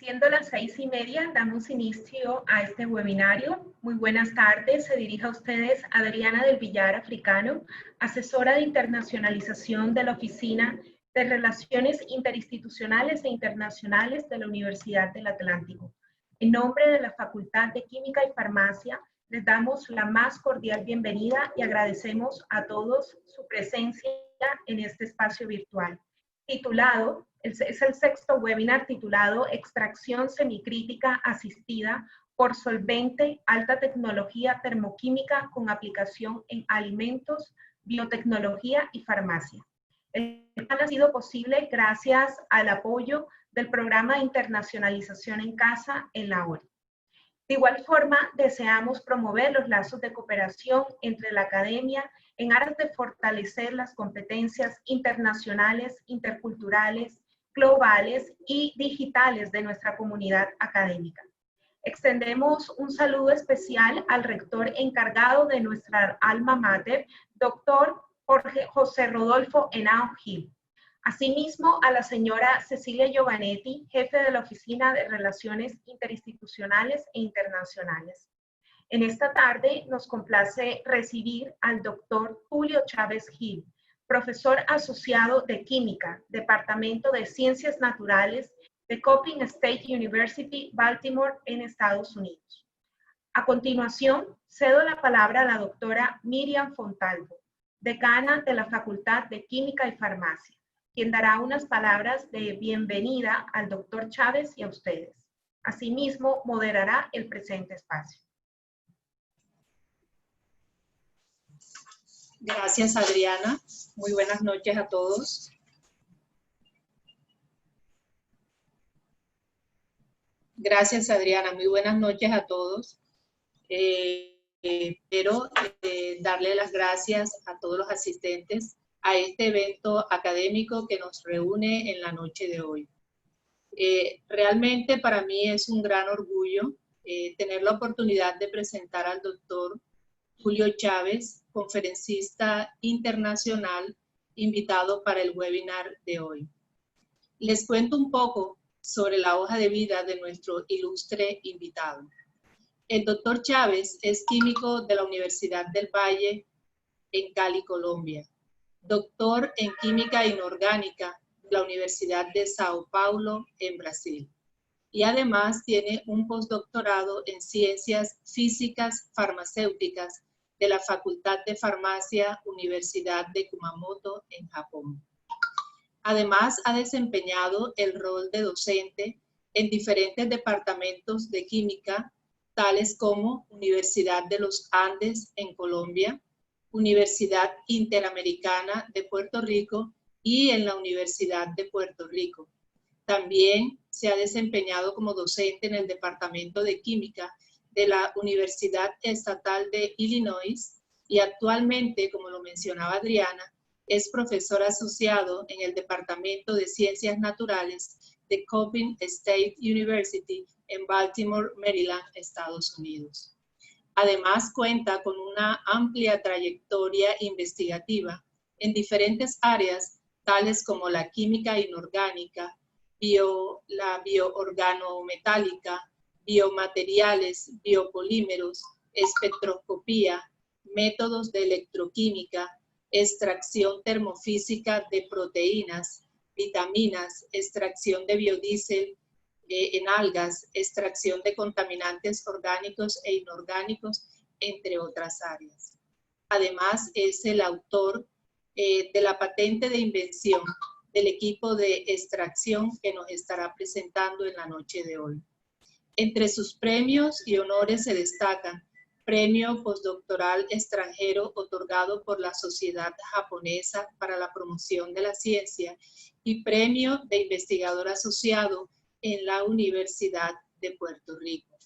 Siendo las 6:30, damos inicio a este webinario. Muy buenas tardes, se dirige a ustedes Adriana del Villar Africano, asesora de internacionalización de la Oficina de Relaciones Interinstitucionales e Internacionales de la Universidad del Atlántico. En nombre de la Facultad de Química y Farmacia, les damos la más cordial bienvenida y agradecemos a todos su presencia en este espacio virtual. Es el sexto webinar titulado Extracción semicrítica asistida por solvente, alta tecnología termoquímica con aplicación en alimentos, biotecnología y farmacia. El plan ha sido posible gracias al apoyo del Programa de Internacionalización en Casa en la ONU. De igual forma, deseamos promover los lazos de cooperación entre la academia en aras de fortalecer las competencias internacionales, interculturales, globales y digitales de nuestra comunidad académica. Extendemos un saludo especial al rector encargado de nuestra alma mater, doctor José Rodolfo Henao Gil. Asimismo, a la señora Cecilia Giovanetti, jefe de la Oficina de Relaciones Interinstitucionales e Internacionales. En esta tarde nos complace recibir al doctor Julio Chávez Gil, profesor asociado de Química, Departamento de Ciencias Naturales de Coppin State University, Baltimore, en Estados Unidos. A continuación, cedo la palabra a la doctora Miriam Fontalvo, decana de la Facultad de Química y Farmacia, quien dará unas palabras de bienvenida al doctor Chávez y a ustedes. Asimismo, moderará el presente espacio. Gracias, Adriana. Muy buenas noches a todos. Gracias, Adriana. Muy buenas noches a todos. Quiero darle las gracias a todos los asistentes a este evento académico que nos reúne en la noche de hoy. Realmente para mí es un gran orgullo tener la oportunidad de presentar al doctor Julio Chávez, conferencista internacional, invitado para el webinar de hoy. Les cuento un poco sobre la hoja de vida de nuestro ilustre invitado. El doctor Chávez es químico de la Universidad del Valle en Cali, Colombia. Doctor en Química Inorgánica de la Universidad de Sao Paulo, en Brasil. Y además tiene un postdoctorado en Ciencias Físicas Farmacéuticas de la Facultad de Farmacia, Universidad de Kumamoto, en Japón. Además, ha desempeñado el rol de docente en diferentes departamentos de química, tales como Universidad de los Andes, en Colombia, Universidad Interamericana de Puerto Rico y en la Universidad de Puerto Rico. También se ha desempeñado como docente en el Departamento de Química de la Universidad Estatal de Illinois y actualmente, como lo mencionaba Adriana, es profesor asociado en el Departamento de Ciencias Naturales de Coppin State University en Baltimore, Maryland, Estados Unidos. Además, cuenta con una amplia trayectoria investigativa en diferentes áreas, tales como la química inorgánica, la bioorganometálica, biomateriales, biopolímeros, espectroscopía, métodos de electroquímica, extracción termofísica de proteínas, vitaminas, extracción de biodiesel en algas, extracción de contaminantes orgánicos e inorgánicos, entre otras áreas. Además, es el autor de la patente de invención del equipo de extracción que nos estará presentando en la noche de hoy. Entre sus premios y honores se destacan Premio Postdoctoral Extranjero otorgado por la Sociedad Japonesa para la Promoción de la Ciencia y Premio de Investigador Asociado en la Universidad de Puerto Rico.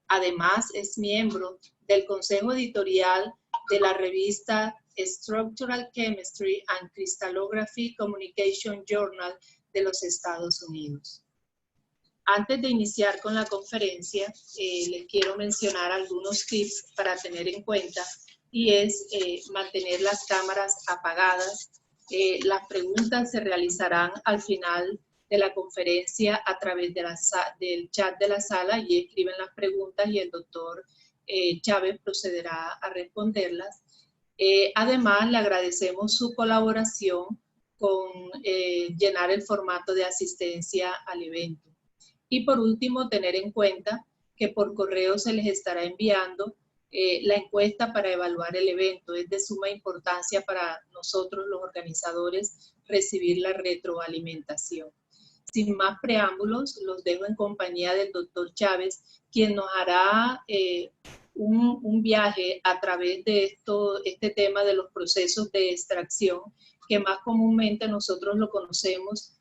Además, es miembro del Consejo Editorial de la revista Structural Chemistry and Crystallography Communication Journal de los Estados Unidos. Antes de iniciar con la conferencia, les quiero mencionar algunos tips para tener en cuenta y es mantener las cámaras apagadas. Las preguntas se realizarán al final de la conferencia a través de del chat de la sala y escriben las preguntas y el doctor Chávez procederá a responderlas. Además, le agradecemos su colaboración con llenar el formato de asistencia al evento. Y por último, tener en cuenta que por correo se les estará enviando la encuesta para evaluar el evento. Es de suma importancia para nosotros, los organizadores, recibir la retroalimentación. Sin más preámbulos, los dejo en compañía del doctor Chávez, quien nos hará un viaje a través de este tema de los procesos de extracción, que más comúnmente nosotros lo conocemos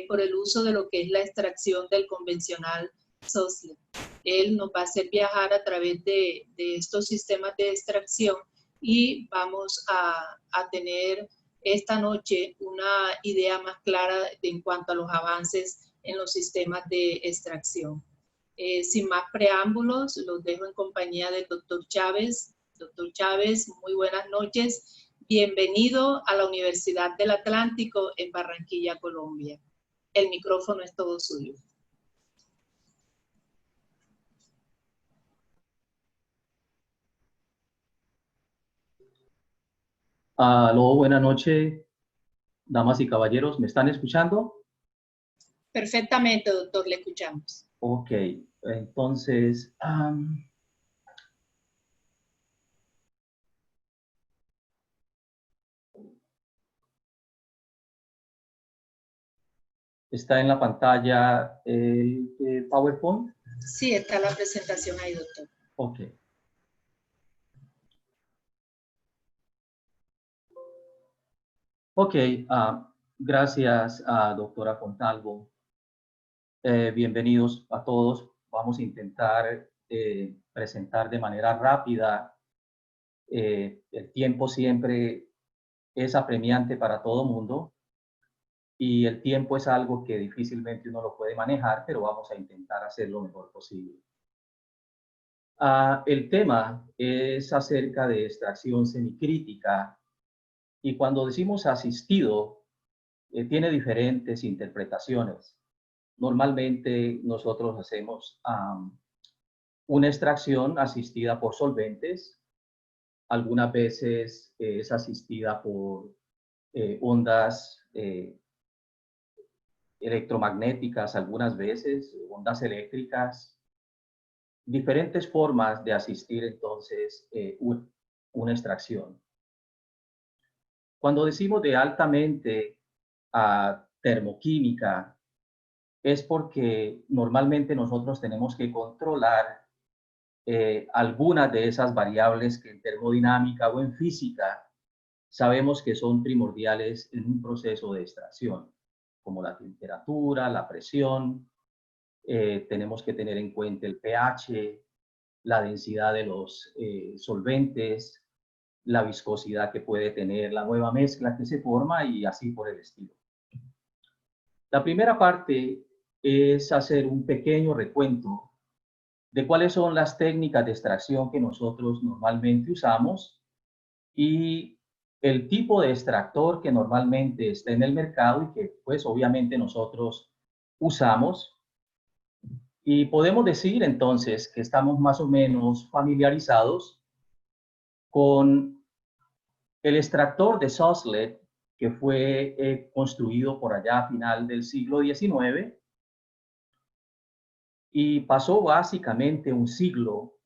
por el uso de lo que es la extracción del convencional SOSLED. Él nos va a hacer viajar a través de estos sistemas de extracción y vamos a tener esta noche una idea más clara en cuanto a los avances en los sistemas de extracción. Sin más preámbulos, los dejo en compañía del doctor Chávez. Doctor Chávez, muy buenas noches. Bienvenido a la Universidad del Atlántico en Barranquilla, Colombia. El micrófono es todo suyo. Aló, buenas noches, damas y caballeros. ¿Me están escuchando? Perfectamente, doctor, le escuchamos. Ok, entonces, ¿está en la pantalla el PowerPoint? Sí, está la presentación ahí, doctor. Ok. Ok, gracias, doctora Fontalvo. Bienvenidos a todos. Vamos a intentar presentar de manera rápida. El tiempo siempre es apremiante para todo mundo y el tiempo es algo que difícilmente uno lo puede manejar, pero vamos a intentar hacer lo mejor posible. El tema es acerca de extracción semicrítica y cuando decimos asistido, tiene diferentes interpretaciones. Normalmente nosotros hacemos una extracción asistida por solventes, algunas veces es asistida por ondas electromagnéticas, algunas veces ondas eléctricas, diferentes formas de asistir entonces una extracción. Cuando decimos de altamente termoquímica, es porque normalmente nosotros tenemos que controlar algunas de esas variables que en termodinámica o en física sabemos que son primordiales en un proceso de extracción, como la temperatura, la presión. Tenemos que tener en cuenta el pH, la densidad de los solventes, la viscosidad que puede tener la nueva mezcla que se forma y así por el estilo. La primera parte es hacer un pequeño recuento de cuáles son las técnicas de extracción que nosotros normalmente usamos y el tipo de extractor que normalmente está en el mercado y que pues obviamente nosotros usamos. Y podemos decir entonces que estamos más o menos familiarizados con el extractor de SOSLED que fue construido por allá a final del siglo XIX y pasó básicamente un siglo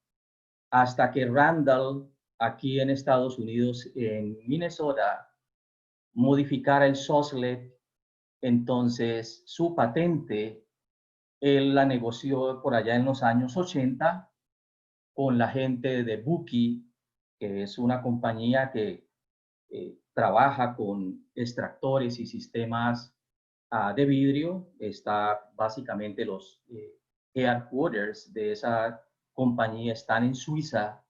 hasta que Randall, aquí en Estados Unidos, en Minnesota, modificara el SOSLED. Entonces, su patente, él la negoció por allá en los años 80 con la gente de Buki, que es una compañía que trabaja con extractores y sistemas de vidrio. Está básicamente los headquarters de esa compañía están en Suiza,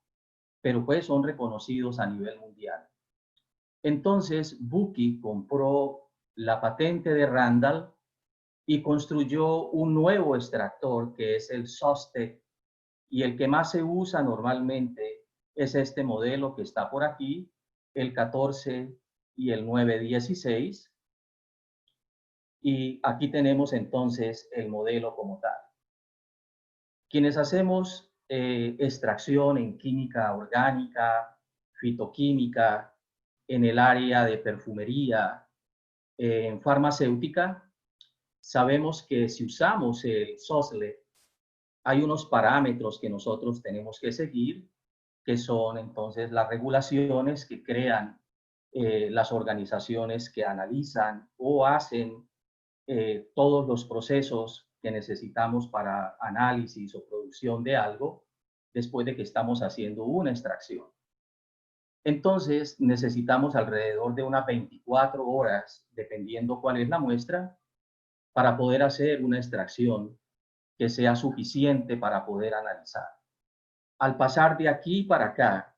pero pues son reconocidos a nivel mundial. Entonces, Buki compró la patente de Randall y construyó un nuevo extractor que es el SOSTEC, y el que más se usa normalmente es este modelo que está por aquí, el 14 y el 916. Y aquí tenemos entonces el modelo como tal. Quienes hacemos extracción en química orgánica, fitoquímica, en el área de perfumería, en farmacéutica, sabemos que si usamos el SOSLED, hay unos parámetros que nosotros tenemos que seguir, que son entonces las regulaciones que crean las organizaciones que analizan o hacen todos los procesos que necesitamos para análisis o producción de algo después de que estamos haciendo una extracción. Entonces necesitamos alrededor de unas 24 horas, dependiendo cuál es la muestra, para poder hacer una extracción que sea suficiente para poder analizar. Al pasar de aquí para acá,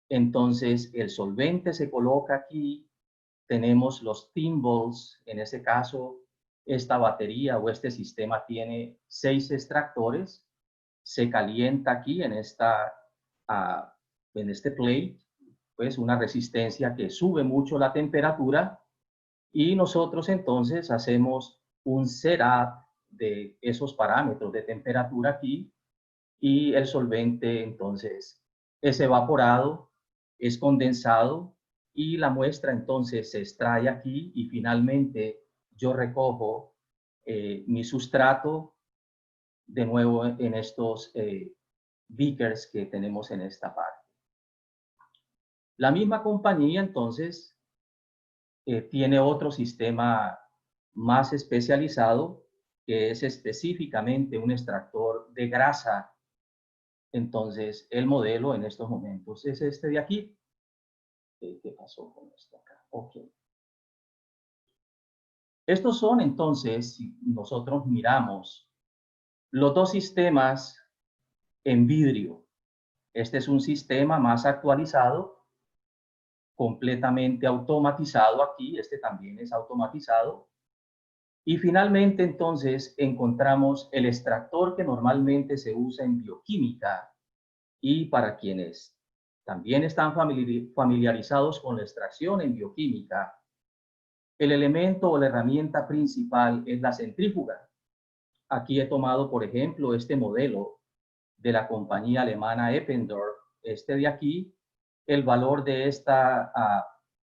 entonces el solvente se coloca aquí, tenemos los thimbles, en ese caso esta batería o este sistema tiene 6 extractores, se calienta aquí en este plate, pues una resistencia que sube mucho la temperatura y nosotros entonces hacemos un setup de esos parámetros de temperatura aquí y el solvente entonces es evaporado, es condensado y la muestra entonces se extrae aquí y finalmente yo recojo mi sustrato de nuevo en estos beakers que tenemos en esta parte. La misma compañía entonces tiene otro sistema más especializado que es específicamente un extractor de grasa. Entonces el modelo en estos momentos es este de aquí. ¿Qué pasó con esto acá? Ok. Estos son entonces, si nosotros miramos los dos sistemas en vidrio. Este es un sistema más actualizado, completamente automatizado aquí. Este también es automatizado. Y finalmente, entonces, encontramos el extractor que normalmente se usa en bioquímica y para quienes también están familiarizados con la extracción en bioquímica, el elemento o la herramienta principal es la centrífuga. Aquí he tomado, por ejemplo, este modelo de la compañía alemana Eppendorf, este de aquí. El valor de esta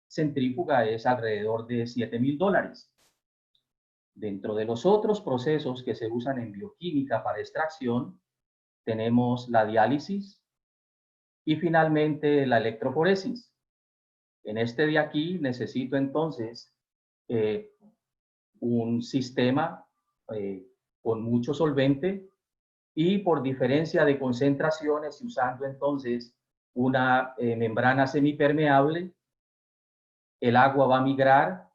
centrífuga es alrededor de $7,000. Dentro de los otros procesos que se usan en bioquímica para extracción, tenemos la diálisis y finalmente la electroforesis. En este de aquí necesito entonces un sistema con mucho solvente y por diferencia de concentraciones y usando entonces una membrana semipermeable, el agua va a migrar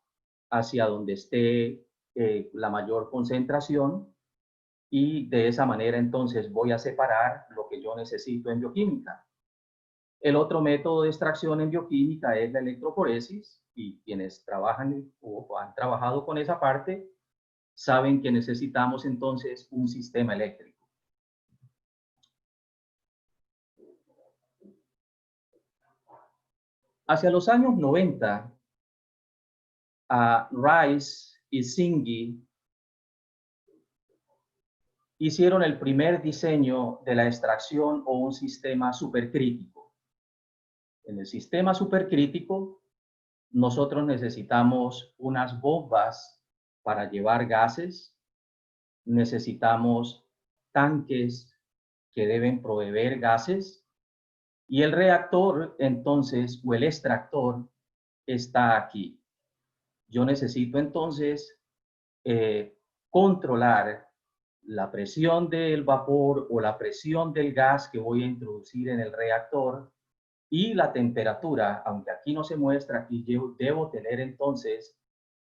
hacia donde esté la mayor concentración y de esa manera entonces voy a separar lo que yo necesito en bioquímica. El otro método de extracción en bioquímica es la electroforesis y quienes trabajan o han trabajado con esa parte saben que necesitamos entonces un sistema eléctrico. Hacia los años 90, Rice y Singhi hicieron el primer diseño de la extracción o un sistema supercrítico. En el sistema supercrítico, nosotros necesitamos unas bombas para llevar gases, necesitamos tanques que deben proveer gases y el reactor, entonces, o el extractor, está aquí. Yo necesito entonces controlar la presión del vapor o la presión del gas que voy a introducir en el reactor y la temperatura, aunque aquí no se muestra, aquí yo debo tener entonces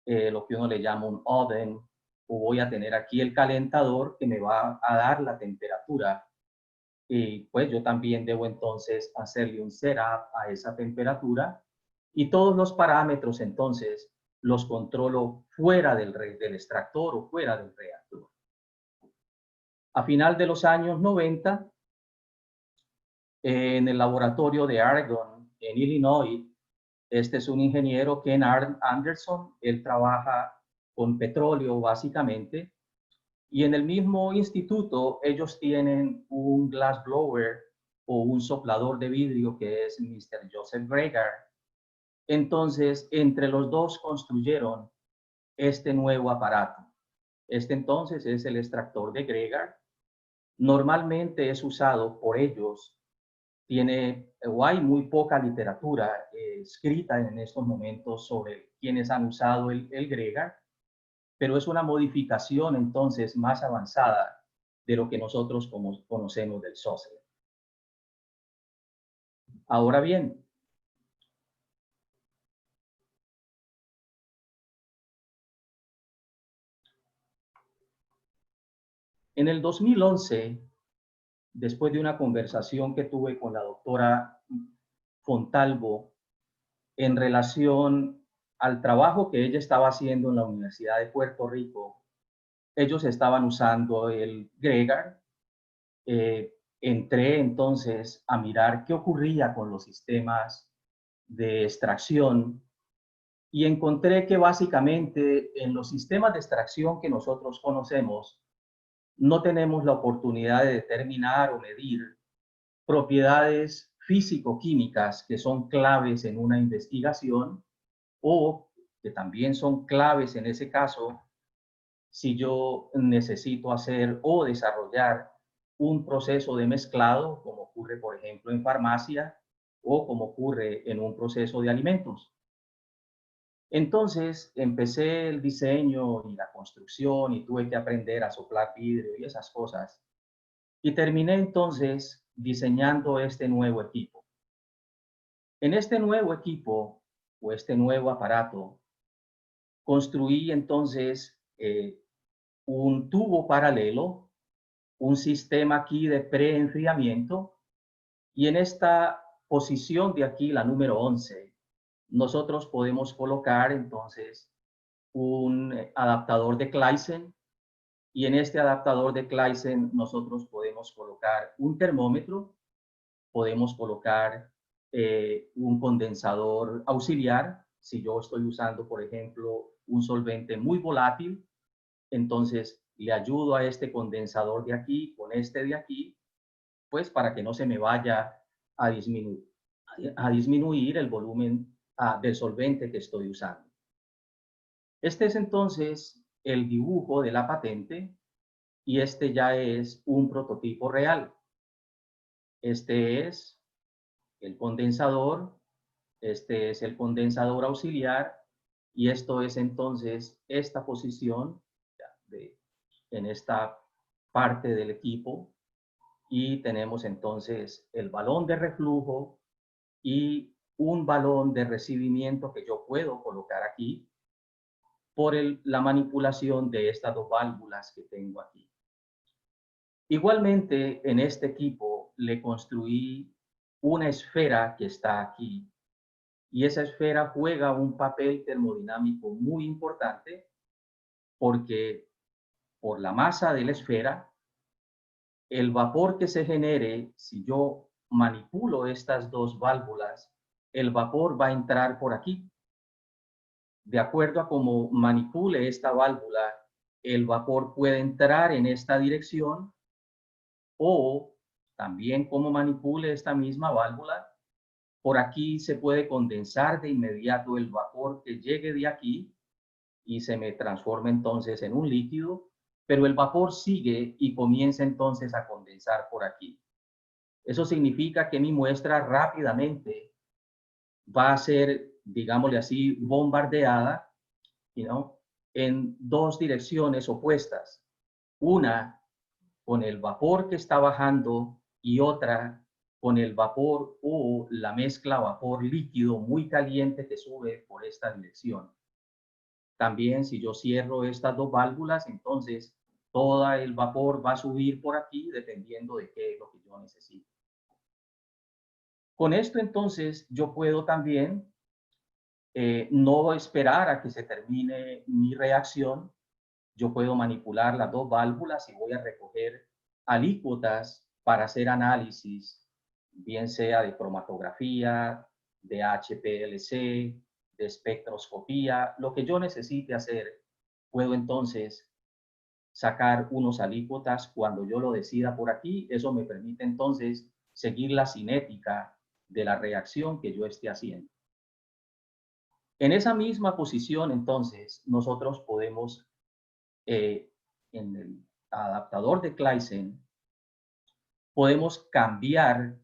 lo que uno le llama un oven, o voy a tener aquí el calentador que me va a dar la temperatura. Y pues yo también debo entonces hacerle un setup a esa temperatura y todos los parámetros entonces los controlo fuera del extractor o fuera del reactor. A final de los años 90, en el laboratorio de Argonne, en Illinois, este es un ingeniero, Ken Anderson, él trabaja con petróleo básicamente. Y en el mismo instituto ellos tienen un glass blower o un soplador de vidrio que es Mr. Joseph Gregar. Entonces, entre los dos construyeron este nuevo aparato. Este entonces es el extractor de Gregar. Normalmente es usado por ellos. Hay muy poca literatura escrita en estos momentos sobre quienes han usado el Gregar, pero es una modificación entonces más avanzada de lo que nosotros conocemos del saucer. Ahora bien, en el 2011, después de una conversación que tuve con la doctora Fontalvo en relación al trabajo que ella estaba haciendo en la Universidad de Puerto Rico, ellos estaban usando el Gregar. Entré entonces a mirar qué ocurría con los sistemas de extracción y encontré que básicamente en los sistemas de extracción que nosotros conocemos no tenemos la oportunidad de determinar o medir propiedades físico-químicas que son claves en una investigación o que también son claves en ese caso si yo necesito hacer o desarrollar un proceso de mezclado, como ocurre, por ejemplo, en farmacia o como ocurre en un proceso de alimentos. Entonces empecé el diseño y la construcción y tuve que aprender a soplar vidrio y esas cosas. Y terminé entonces diseñando este nuevo equipo. En este nuevo equipo o este nuevo aparato, construí entonces un tubo paralelo, un sistema aquí de preenfriamiento y en esta posición de aquí, la número 11, nosotros podemos colocar entonces un adaptador de Claisen y en este adaptador de Claisen nosotros podemos colocar un termómetro, podemos colocar un condensador auxiliar. Si yo estoy usando, por ejemplo, un solvente muy volátil, entonces le ayudo a este condensador de aquí con este de aquí, pues para que no se me vaya a disminuir el volumen del solvente que estoy usando. Este es entonces el dibujo de la patente y este ya es un prototipo real. Este es el condensador, este es el condensador auxiliar y esto es entonces esta posición en esta parte del equipo y tenemos entonces el balón de reflujo y un balón de recibimiento que yo puedo colocar aquí por la manipulación de estas dos válvulas que tengo aquí. Igualmente, en este equipo le construí una esfera que está aquí y esa esfera juega un papel termodinámico muy importante porque por la masa de la esfera, el vapor que se genere, si yo manipulo estas dos válvulas, el vapor va a entrar por aquí. De acuerdo a cómo manipule esta válvula, el vapor puede entrar en esta dirección o también como manipule esta misma válvula, por aquí se puede condensar de inmediato el vapor que llegue de aquí y se me transforma entonces en un líquido, pero el vapor sigue y comienza entonces a condensar por aquí. Eso significa que mi muestra rápidamente va a ser, digámosle así, bombardeada, en dos direcciones opuestas. Una con el vapor que está bajando y otra con el vapor o la mezcla vapor líquido muy caliente que sube por esta dirección. También si yo cierro estas dos válvulas, entonces todo el vapor va a subir por aquí dependiendo de qué es lo que yo necesito. Con esto entonces yo puedo también no esperar a que se termine mi reacción. Yo puedo manipular las dos válvulas y voy a recoger alícuotas para hacer análisis, bien sea de cromatografía, de HPLC, de espectroscopía, lo que yo necesite hacer puedo entonces sacar unos alícuotas cuando yo lo decida por aquí. Eso me permite entonces seguir la cinética de la reacción que yo esté haciendo. En esa misma posición, entonces, nosotros podemos, en el adaptador de Claisen, podemos cambiar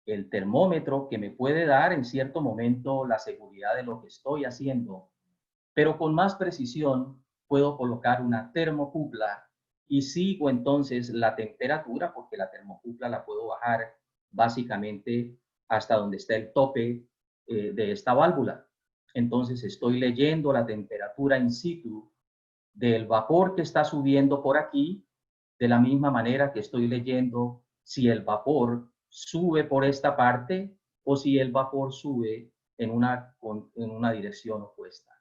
el termómetro que me puede dar en cierto momento la seguridad de lo que estoy haciendo, pero con más precisión puedo colocar una termocupla y sigo entonces la temperatura, porque la termocupla la puedo bajar básicamente hasta donde está el tope de esta válvula. Entonces estoy leyendo la temperatura in situ del vapor que está subiendo por aquí, de la misma manera que estoy leyendo si el vapor sube por esta parte o si el vapor sube en una dirección opuesta.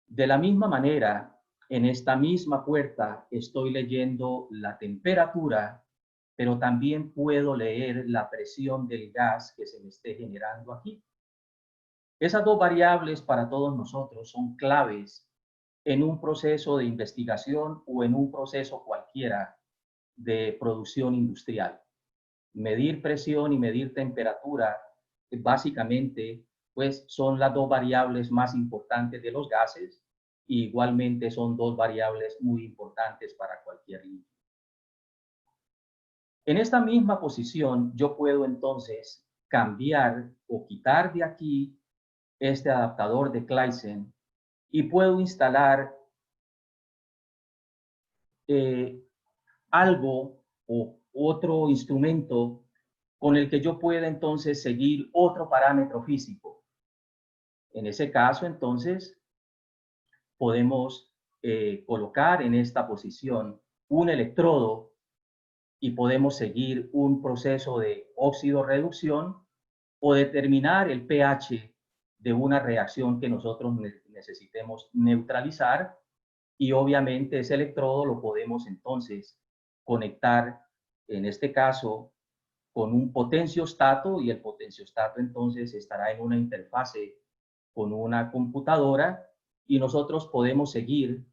De la misma manera, en esta misma puerta estoy leyendo la temperatura, pero también puedo leer la presión del gas que se me esté generando aquí. Esas dos variables para todos nosotros son claves en un proceso de investigación o en un proceso cualquiera de producción industrial. Medir presión y medir temperatura, básicamente, pues son las dos variables más importantes de los gases. Y igualmente son dos variables muy importantes para cualquier líquido. En esta misma posición, yo puedo entonces cambiar o quitar de aquí este adaptador de Claisen y puedo instalar algo o otro instrumento con el que yo pueda entonces seguir otro parámetro físico. En ese caso, entonces, podemos colocar en esta posición un electrodo y podemos seguir un proceso de óxido-reducción o determinar el pH de una reacción que nosotros necesitemos neutralizar, y obviamente ese electrodo lo podemos entonces conectar, en este caso, con un potenciostato, y el potenciostato entonces estará en una interfase con una computadora y nosotros podemos seguir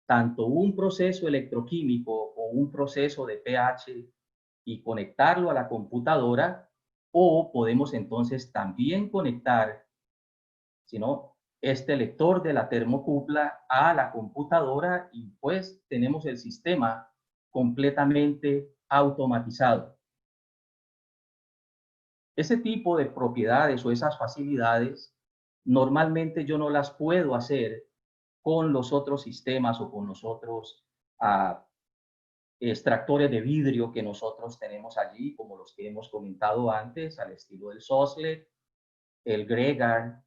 tanto un proceso electroquímico o un proceso de pH y conectarlo a la computadora, o podemos entonces también conectar, sino este lector de la termocupla a la computadora, y pues tenemos el sistema completamente automatizado. Ese tipo de propiedades o esas facilidades normalmente yo no las puedo hacer con los otros sistemas o con los otros extractores de vidrio que nosotros tenemos allí, como los que hemos comentado antes, al estilo del Soslet, el Gregar,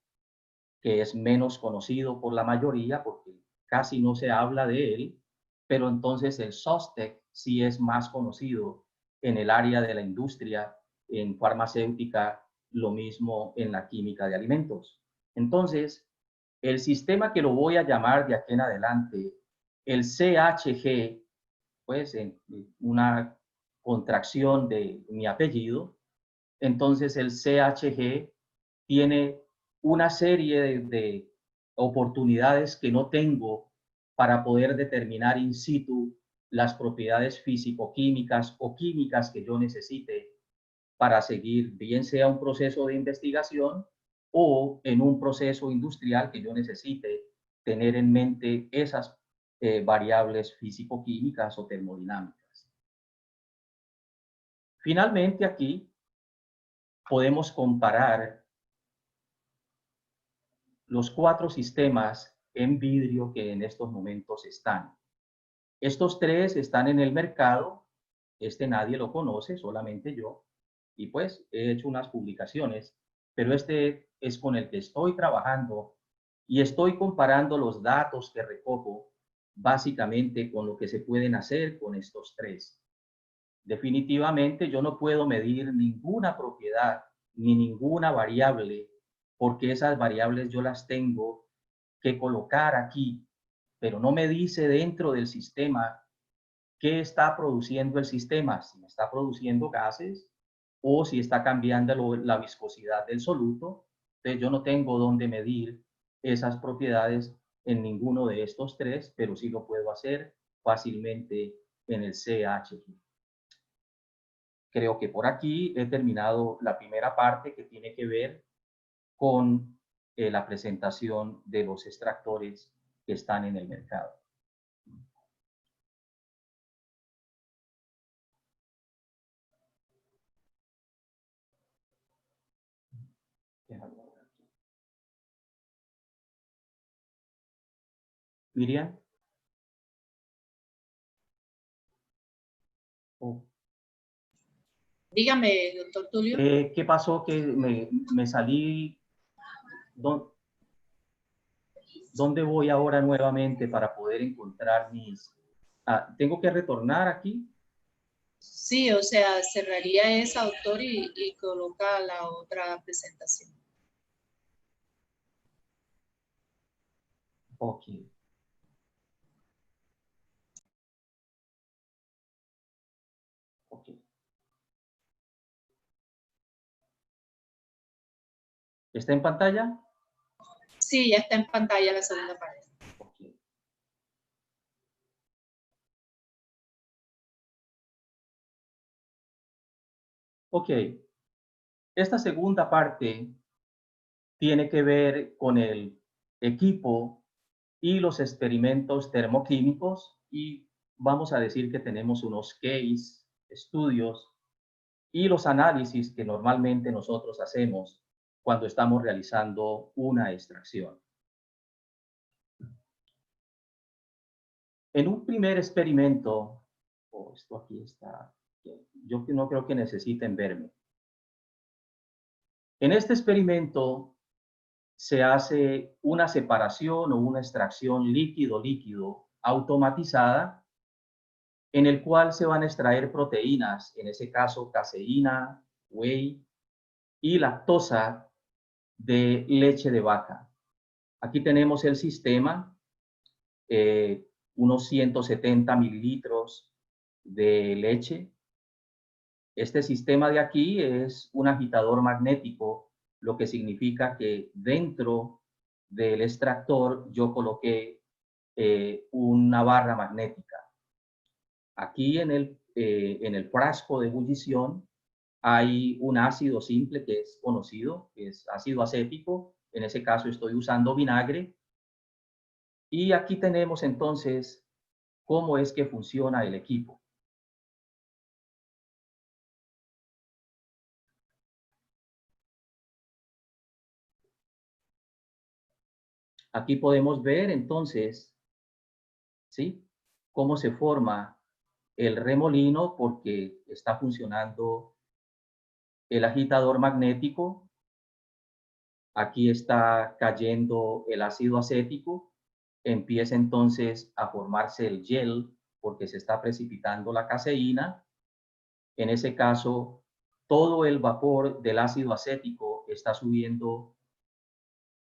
que es menos conocido por la mayoría porque casi no se habla de él, pero entonces el Sostec sí es más conocido en el área de la industria, en farmacéutica, lo mismo en la química de alimentos. Entonces, el sistema que lo voy a llamar de aquí en adelante, el CHG, pues en una contracción de mi apellido, entonces el CHG tiene una serie de oportunidades que no tengo para poder determinar in situ las propiedades físico-químicas o químicas que yo necesite para seguir, bien sea un proceso de investigación o en un proceso industrial que yo necesite tener en mente esas variables físico-químicas o termodinámicas. Finalmente, aquí podemos comparar los 4 sistemas en vidrio que en estos momentos están. Estos 3 están en el mercado, este nadie lo conoce, solamente yo, y pues he hecho unas publicaciones, pero este es con el que estoy trabajando y estoy comparando los datos que recojo básicamente con lo que se pueden hacer con estos 3. Definitivamente yo no puedo medir ninguna propiedad ni ninguna variable, porque esas variables yo las tengo que colocar aquí, pero no me dice dentro del sistema qué está produciendo el sistema, si me está produciendo gases o si está cambiando la viscosidad del soluto. Entonces yo no tengo dónde medir esas propiedades en ninguno de estos tres, pero sí lo puedo hacer fácilmente en el CHG. Creo que por aquí he terminado la primera parte que tiene que ver con la presentación de los extractores que están en el mercado. Miriam. Oh. Dígame, doctor Tulio. ¿Qué pasó? Que me salí. ¿Dónde voy ahora nuevamente para poder encontrar mis... ¿tengo que retornar aquí? Sí, o sea, cerraría esa, doctor, y coloca la otra presentación. Ok. Ok. ¿Está en pantalla? Sí, ya está en pantalla la segunda parte. Okay. Ok. Esta segunda parte tiene que ver con el equipo y los experimentos termoquímicos, y vamos a decir que tenemos unos case, estudios y los análisis que normalmente nosotros hacemos cuando estamos realizando una extracción. En un primer experimento, esto aquí está, yo no creo que necesiten verme. En este experimento se hace una separación o una extracción líquido-líquido automatizada, en el cual se van a extraer proteínas, en ese caso caseína, whey y lactosa de leche de vaca. Aquí tenemos el sistema, unos 170 mililitros de leche. Este sistema de aquí es un agitador magnético, lo que significa que dentro del extractor yo coloqué una barra magnética. Aquí en el frasco de ebullición hay un ácido simple que es conocido, que es ácido acético. En ese caso estoy usando vinagre. Y aquí tenemos entonces cómo es que funciona el equipo. Aquí podemos ver entonces, ¿sí?, cómo se forma el remolino, porque está funcionando el agitador magnético. Aquí está cayendo el ácido acético, empieza entonces a formarse el gel porque se está precipitando la caseína. En ese caso, todo el vapor del ácido acético está subiendo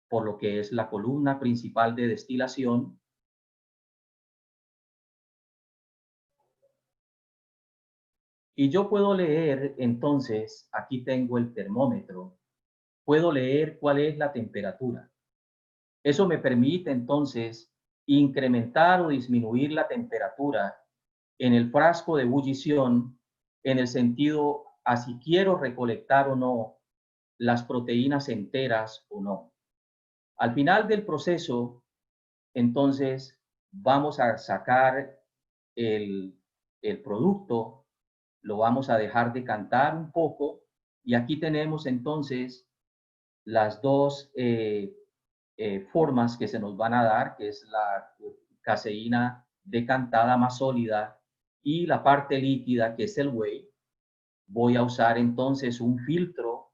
por lo que es la columna principal de destilación. Y yo puedo leer, entonces, aquí tengo el termómetro, puedo leer cuál es la temperatura. Eso me permite entonces incrementar o disminuir la temperatura en el frasco de ebullición, en el sentido a si quiero recolectar o no las proteínas enteras o no. Al final del proceso, entonces, vamos a sacar el producto, lo vamos a dejar decantar un poco, y aquí tenemos entonces las dos formas que se nos van a dar, que es la caseína decantada más sólida y la parte líquida, que es el whey. Voy a usar entonces un filtro.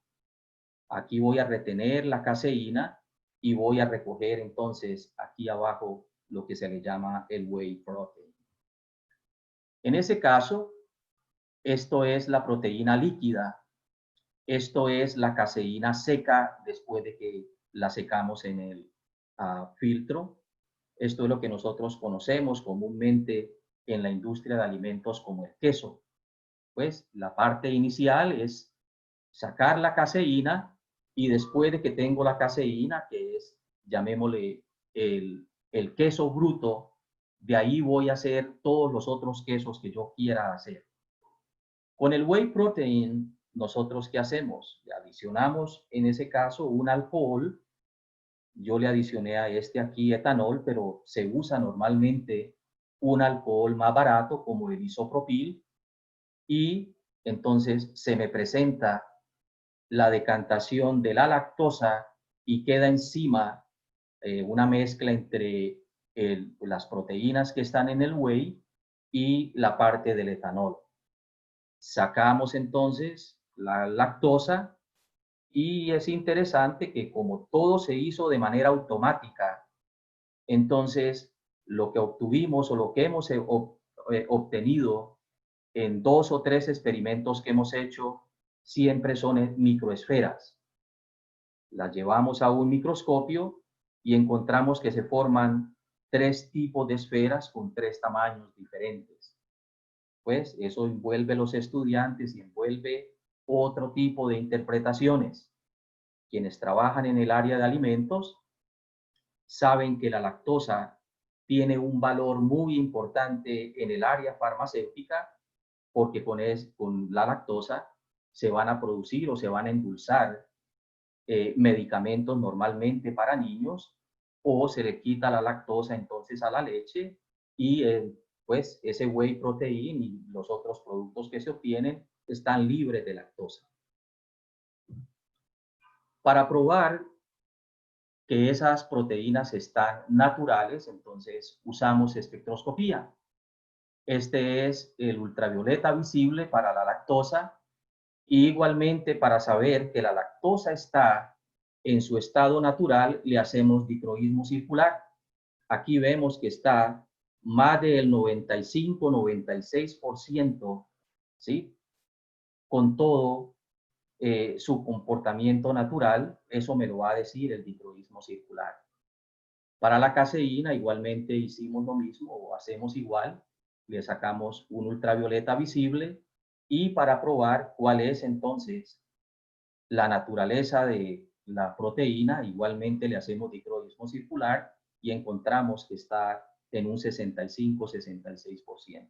Aquí voy a retener la caseína y voy a recoger entonces aquí abajo lo que se le llama el whey protein. En ese caso, esto es la proteína líquida. Esto es la caseína seca después de que la secamos en el filtro. Esto es lo que nosotros conocemos comúnmente en la industria de alimentos como el queso. Pues la parte inicial es sacar la caseína, y después de que tengo la caseína, que es, llamémosle, el queso bruto, de ahí voy a hacer todos los otros quesos que yo quiera hacer. Con el whey protein, nosotros ¿qué hacemos? Le adicionamos en ese caso un alcohol. Yo le adicioné a este aquí etanol, pero se usa normalmente un alcohol más barato como el isopropil, y entonces se me presenta la decantación de la lactosa y queda encima una mezcla entre las proteínas que están en el whey y la parte del etanol. Sacamos entonces la lactosa y es interesante que como todo se hizo de manera automática, entonces lo que obtuvimos o lo que hemos obtenido en 2 o 3 experimentos que hemos hecho siempre son microesferas. Las llevamos a un microscopio y encontramos que se forman 3 tipos de esferas con 3 tamaños diferentes. Pues eso envuelve a los estudiantes y envuelve otro tipo de interpretaciones. Quienes trabajan en el área de alimentos saben que la lactosa tiene un valor muy importante en el área farmacéutica porque con la lactosa se van a producir o se van a endulzar medicamentos normalmente para niños, o se le quita la lactosa entonces a la leche y pues ese whey protein y los otros productos que se obtienen están libres de lactosa. Para probar que esas proteínas están naturales, entonces usamos espectroscopía. Este es el ultravioleta visible para la lactosa, y igualmente para saber que la lactosa está en su estado natural le hacemos dicroísmo circular. Aquí vemos que está más del 95-96%, ¿sí? Con todo su comportamiento natural, eso me lo va a decir el dicroísmo circular. Para la caseína igualmente hicimos lo mismo o hacemos igual, le sacamos un ultravioleta visible y para probar cuál es entonces la naturaleza de la proteína, igualmente le hacemos dicroísmo circular y encontramos que está en un 65-66%.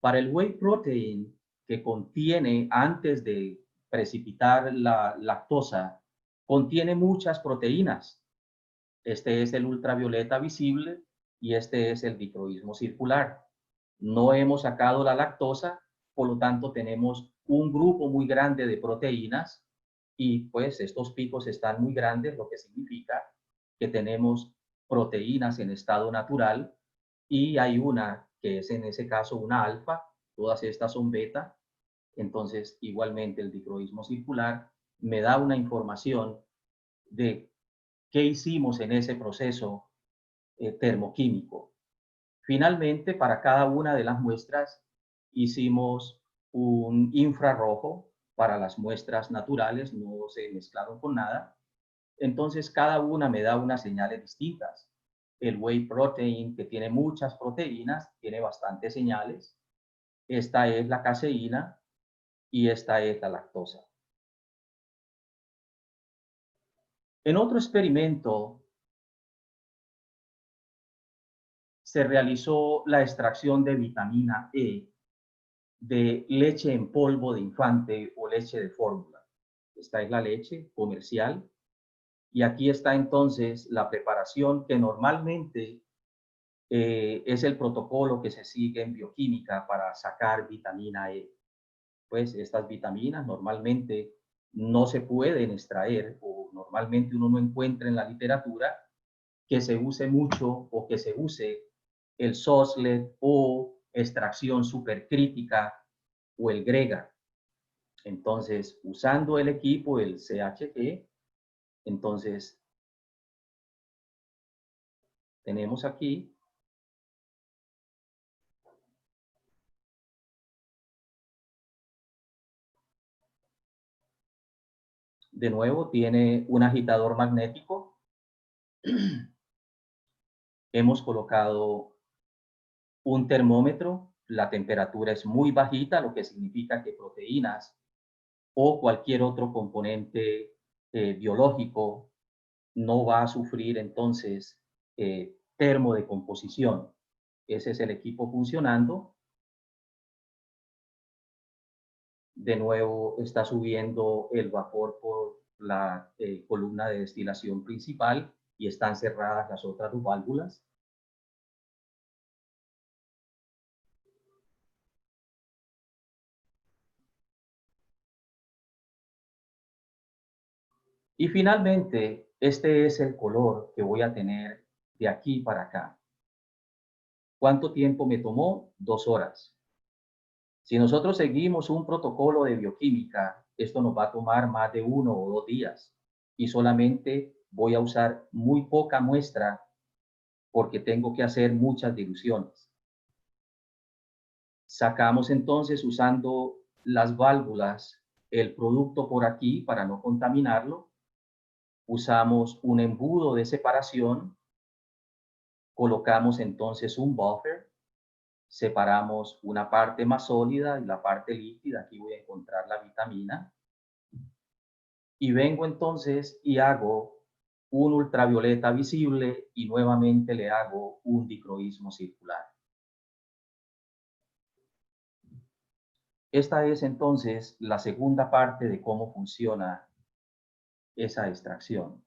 Para el whey protein, que contiene, antes de precipitar la lactosa, contiene muchas proteínas. Este es el ultravioleta visible y este es el dicroísmo circular. No hemos sacado la lactosa, por lo tanto tenemos un grupo muy grande de proteínas y pues estos picos están muy grandes, lo que significa que tenemos proteínas en estado natural y hay una que es en ese caso una alfa, todas estas son beta. Entonces igualmente el dicroísmo circular me da una información de qué hicimos en ese proceso termoquímico. Finalmente, para cada una de las muestras hicimos un infrarrojo para las muestras naturales, no se mezclaron con nada. Entonces, cada una me da unas señales distintas. El whey protein, que tiene muchas proteínas, tiene bastantes señales. Esta es la caseína y esta es la lactosa. En otro experimento, se realizó la extracción de vitamina E de leche en polvo de infante o leche de fórmula. Esta es la leche comercial y aquí está entonces la preparación que normalmente es el protocolo que se sigue en bioquímica para sacar vitamina E. Pues estas vitaminas normalmente no se pueden extraer o normalmente uno no encuentra en la literatura que se use mucho o que se use el SOSLET o extracción supercrítica o el GREGA. Entonces, usando el equipo, el CHE, entonces tenemos aquí de nuevo, tiene un agitador magnético. Hemos colocado un termómetro, la temperatura es muy bajita, lo que significa que proteínas o cualquier otro componente biológico no va a sufrir entonces termodecomposición. Ese es el equipo funcionando. De nuevo está subiendo el vapor por la columna de destilación principal y están cerradas las otras dos válvulas. Y finalmente, este es el color que voy a tener de aquí para acá. ¿Cuánto tiempo me tomó? 2 horas. Si nosotros seguimos un protocolo de bioquímica, esto nos va a tomar más de 1 o 2 días y solamente voy a usar muy poca muestra porque tengo que hacer muchas diluciones. Sacamos entonces, usando las válvulas, el producto por aquí para no contaminarlo. Usamos un embudo de separación. Colocamos entonces un buffer. Separamos una parte más sólida y la parte líquida. Aquí voy a encontrar la vitamina. Y vengo entonces y hago un ultravioleta visible y nuevamente le hago un dicroísmo circular. Esta es entonces la segunda parte de cómo funciona esa extracción.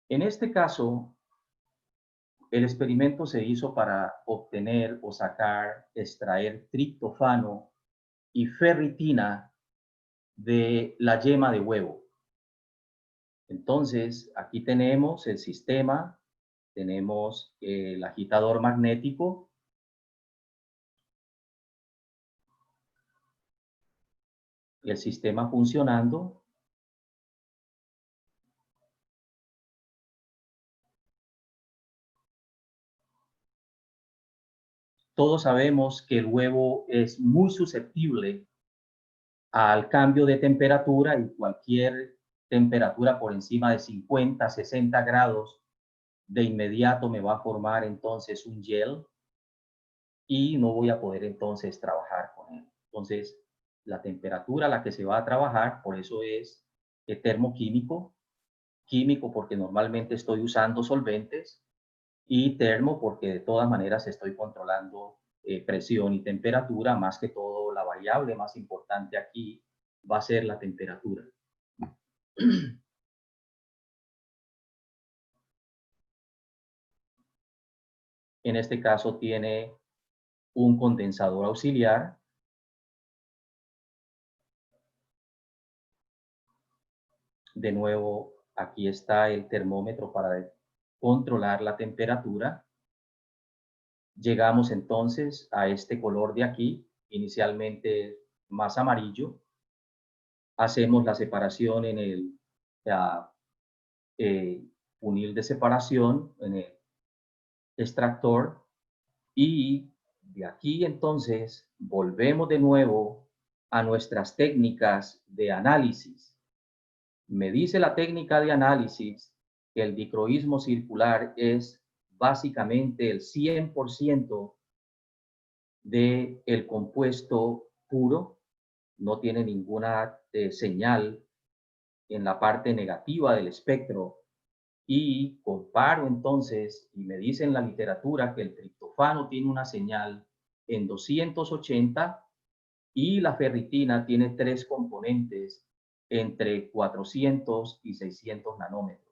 En este caso, el experimento se hizo para obtener o sacar, extraer triptofano y ferritina de la yema de huevo. Entonces, aquí tenemos el sistema, tenemos el agitador magnético, el sistema funcionando. Todos sabemos que el huevo es muy susceptible al cambio de temperatura y cualquier temperatura por encima de 50, 60 grados, de inmediato me va a formar entonces un gel y no voy a poder entonces trabajar con él. Entonces, la temperatura a la que se va a trabajar, por eso es termoquímico, químico porque normalmente estoy usando solventes y termo porque de todas maneras estoy controlando presión y temperatura, más que todo la variable más importante aquí va a ser la temperatura. En este caso tiene un condensador auxiliar. De nuevo, aquí está el termómetro para controlar la temperatura. Llegamos entonces a este color de aquí, inicialmente más amarillo. Hacemos la separación en el funil de separación, en el extractor, y de aquí entonces volvemos de nuevo a nuestras técnicas de análisis. Me dice la técnica de análisis que el dicroísmo circular es básicamente el 100% del compuesto puro, no tiene ninguna señal en la parte negativa del espectro, y comparo entonces y me dice en la literatura que el triptofano tiene una señal en 280 y la ferritina tiene 3 componentes entre 400 y 600 nanómetros.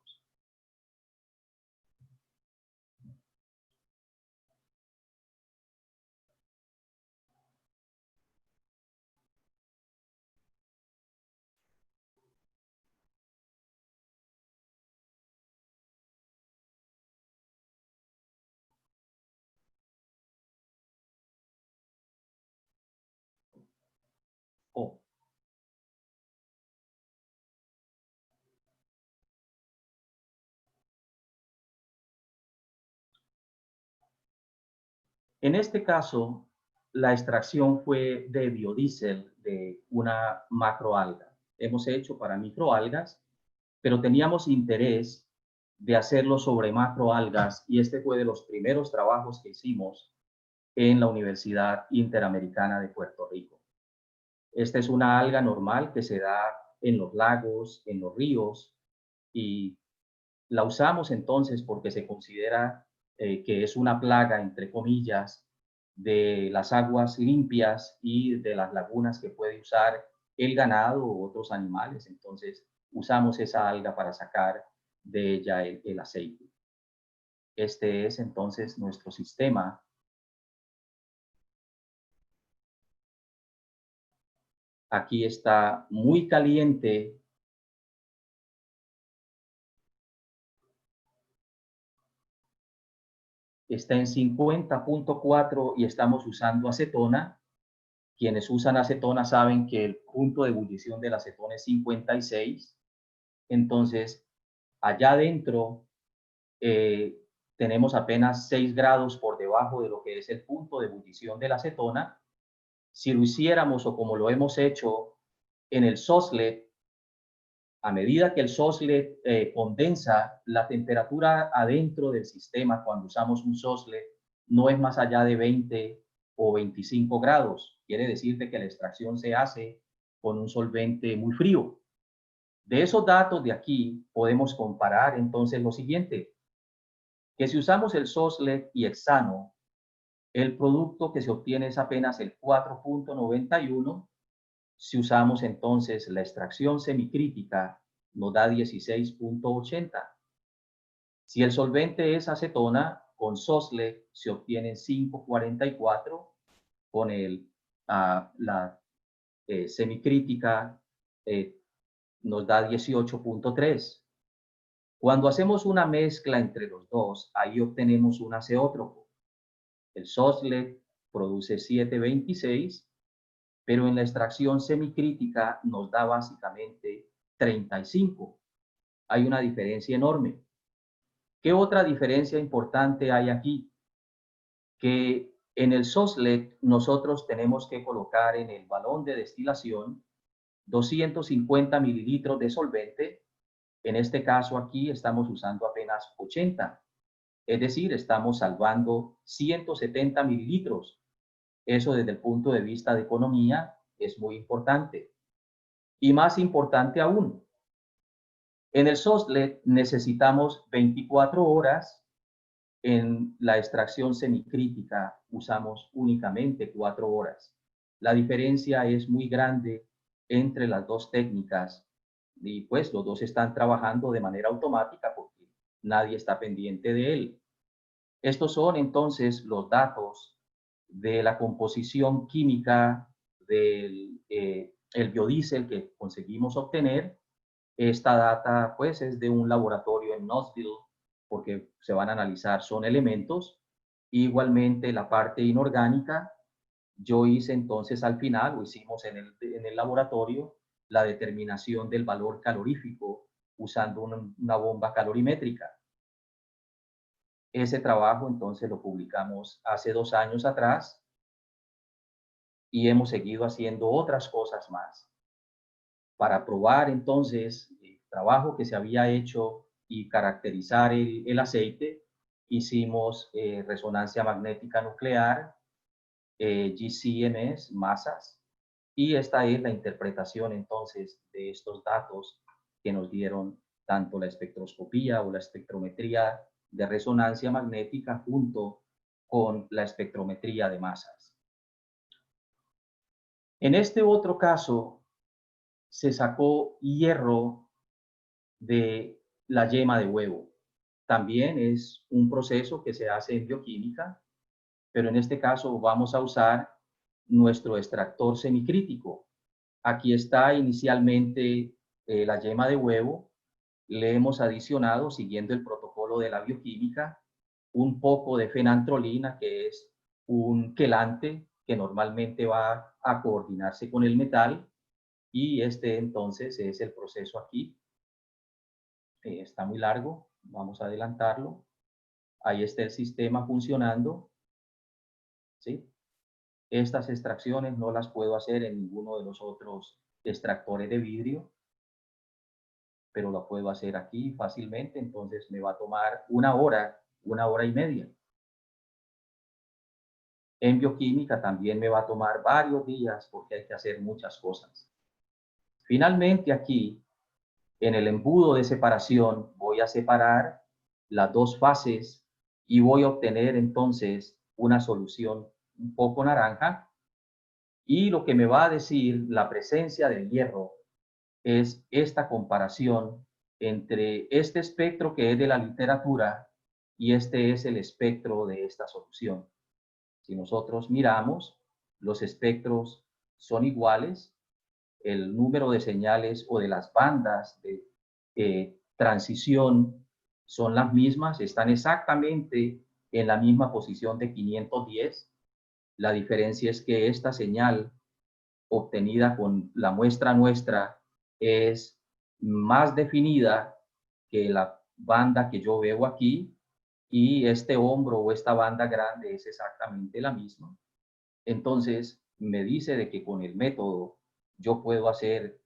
Oh. En este caso, la extracción fue de biodiesel de una macroalga. Hemos hecho para microalgas pero teníamos interés de hacerlo sobre macroalgas y este fue de los primeros trabajos que hicimos en la Universidad Interamericana de Puerto Rico. Esta es una alga normal que se da en los lagos, en los ríos, y la usamos entonces porque se considera que es una plaga, entre comillas, de las aguas limpias y de las lagunas que puede usar el ganado u otros animales. Entonces, usamos esa alga para sacar de ella el aceite. Este es entonces nuestro sistema. Aquí está muy caliente. Está en 50.4 y estamos usando acetona. Quienes usan acetona saben que el punto de ebullición de la acetona es 56. Entonces, allá adentro tenemos apenas 6 grados por debajo de lo que es el punto de ebullición de la acetona. Si lo hiciéramos o como lo hemos hecho en el Soslet, a medida que el Soslet condensa, la temperatura adentro del sistema cuando usamos un Soslet no es más allá de 20 o 25 grados. Quiere decir que la extracción se hace con un solvente muy frío. De esos datos de aquí podemos comparar entonces lo siguiente, que si usamos el Soslet y hexano, el producto que se obtiene es apenas el 4.91. Si usamos entonces la extracción semicrítica, nos da 16.80. Si el solvente es acetona, con Soslet se obtienen 5.44, con la semicrítica nos da 18.3. Cuando hacemos una mezcla entre los dos, ahí obtenemos un azeótropo. El Soslet produce 7.26, pero en la extracción semicrítica nos da básicamente 35. Hay una diferencia enorme. ¿Qué otra diferencia importante hay aquí? Que en el Soslet nosotros tenemos que colocar en el balón de destilación 250 mililitros de solvente. En este caso aquí estamos usando apenas 80. Es decir, estamos salvando 170 mililitros. Eso desde el punto de vista de economía es muy importante. Y más importante aún, en el Soslet necesitamos 24 horas, en la extracción semicrítica usamos únicamente 4 horas. La diferencia es muy grande entre las dos técnicas y pues los dos están trabajando de manera automática porque nadie está pendiente de él. Estos son entonces los datos de la composición química del el biodiesel que conseguimos obtener. Esta data pues es de un laboratorio en Knoxville porque se van a analizar son elementos. Igualmente la parte inorgánica, yo hice entonces al final, o hicimos en el laboratorio, la determinación del valor calorífico usando una bomba calorimétrica. Ese trabajo entonces lo publicamos hace 2 años atrás y hemos seguido haciendo otras cosas más. Para probar entonces el trabajo que se había hecho y caracterizar el aceite, hicimos resonancia magnética nuclear, GCMS, masas, y esta es la interpretación entonces de estos datos que nos dieron tanto la espectroscopía o la espectrometría de resonancia magnética junto con la espectrometría de masas. En este otro caso, se sacó hierro de la yema de huevo. También es un proceso que se hace en bioquímica, pero en este caso vamos a usar nuestro extractor semicrítico. Aquí está inicialmente la yema de huevo. Le hemos adicionado, siguiendo el protocolo de la bioquímica, un poco de fenantrolina, que es un quelante que normalmente va a coordinarse con el metal, y este entonces es el proceso aquí. Está muy largo, vamos a adelantarlo. Ahí está el sistema funcionando, ¿sí? Estas extracciones no las puedo hacer en ninguno de los otros extractores de vidrio. pero lo puedo hacer aquí fácilmente, entonces me va a tomar una hora y media. En bioquímica también me va a tomar varios días porque hay que hacer muchas cosas. Finalmente aquí, en el embudo de separación, voy a separar las dos fases y voy a obtener entonces una solución un poco naranja. Y lo que me va a decir la presencia del hierro es esta comparación entre este espectro que es de la literatura y este es el espectro de esta solución. Si nosotros miramos, los espectros son iguales, el número de señales o de las bandas de transición son las mismas, están exactamente en la misma posición de 510. La diferencia es que esta señal obtenida con la muestra nuestra es más definida que la banda que yo veo aquí, y este hombro o esta banda grande es exactamente la misma. Entonces me dice de que con el método yo puedo hacer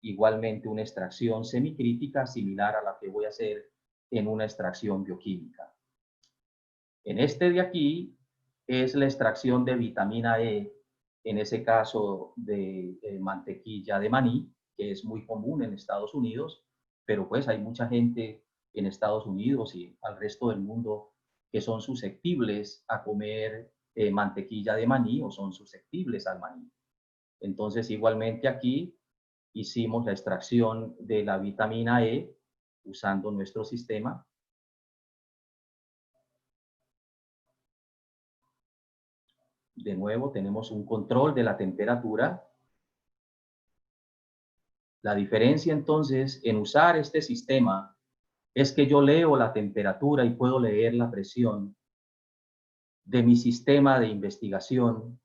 igualmente una extracción semicrítica similar a la que voy a hacer en una extracción bioquímica. En este de aquí es la extracción de vitamina E, en ese caso de mantequilla de maní, que es muy común en Estados Unidos, pero pues hay mucha gente en Estados Unidos y al resto del mundo que son susceptibles a comer mantequilla de maní o son susceptibles al maní. Entonces, igualmente aquí hicimos la extracción de la vitamina E usando nuestro sistema. De nuevo, tenemos un control de la temperatura. La diferencia entonces en usar este sistema es que yo leo la temperatura y puedo leer la presión de mi sistema de investigación.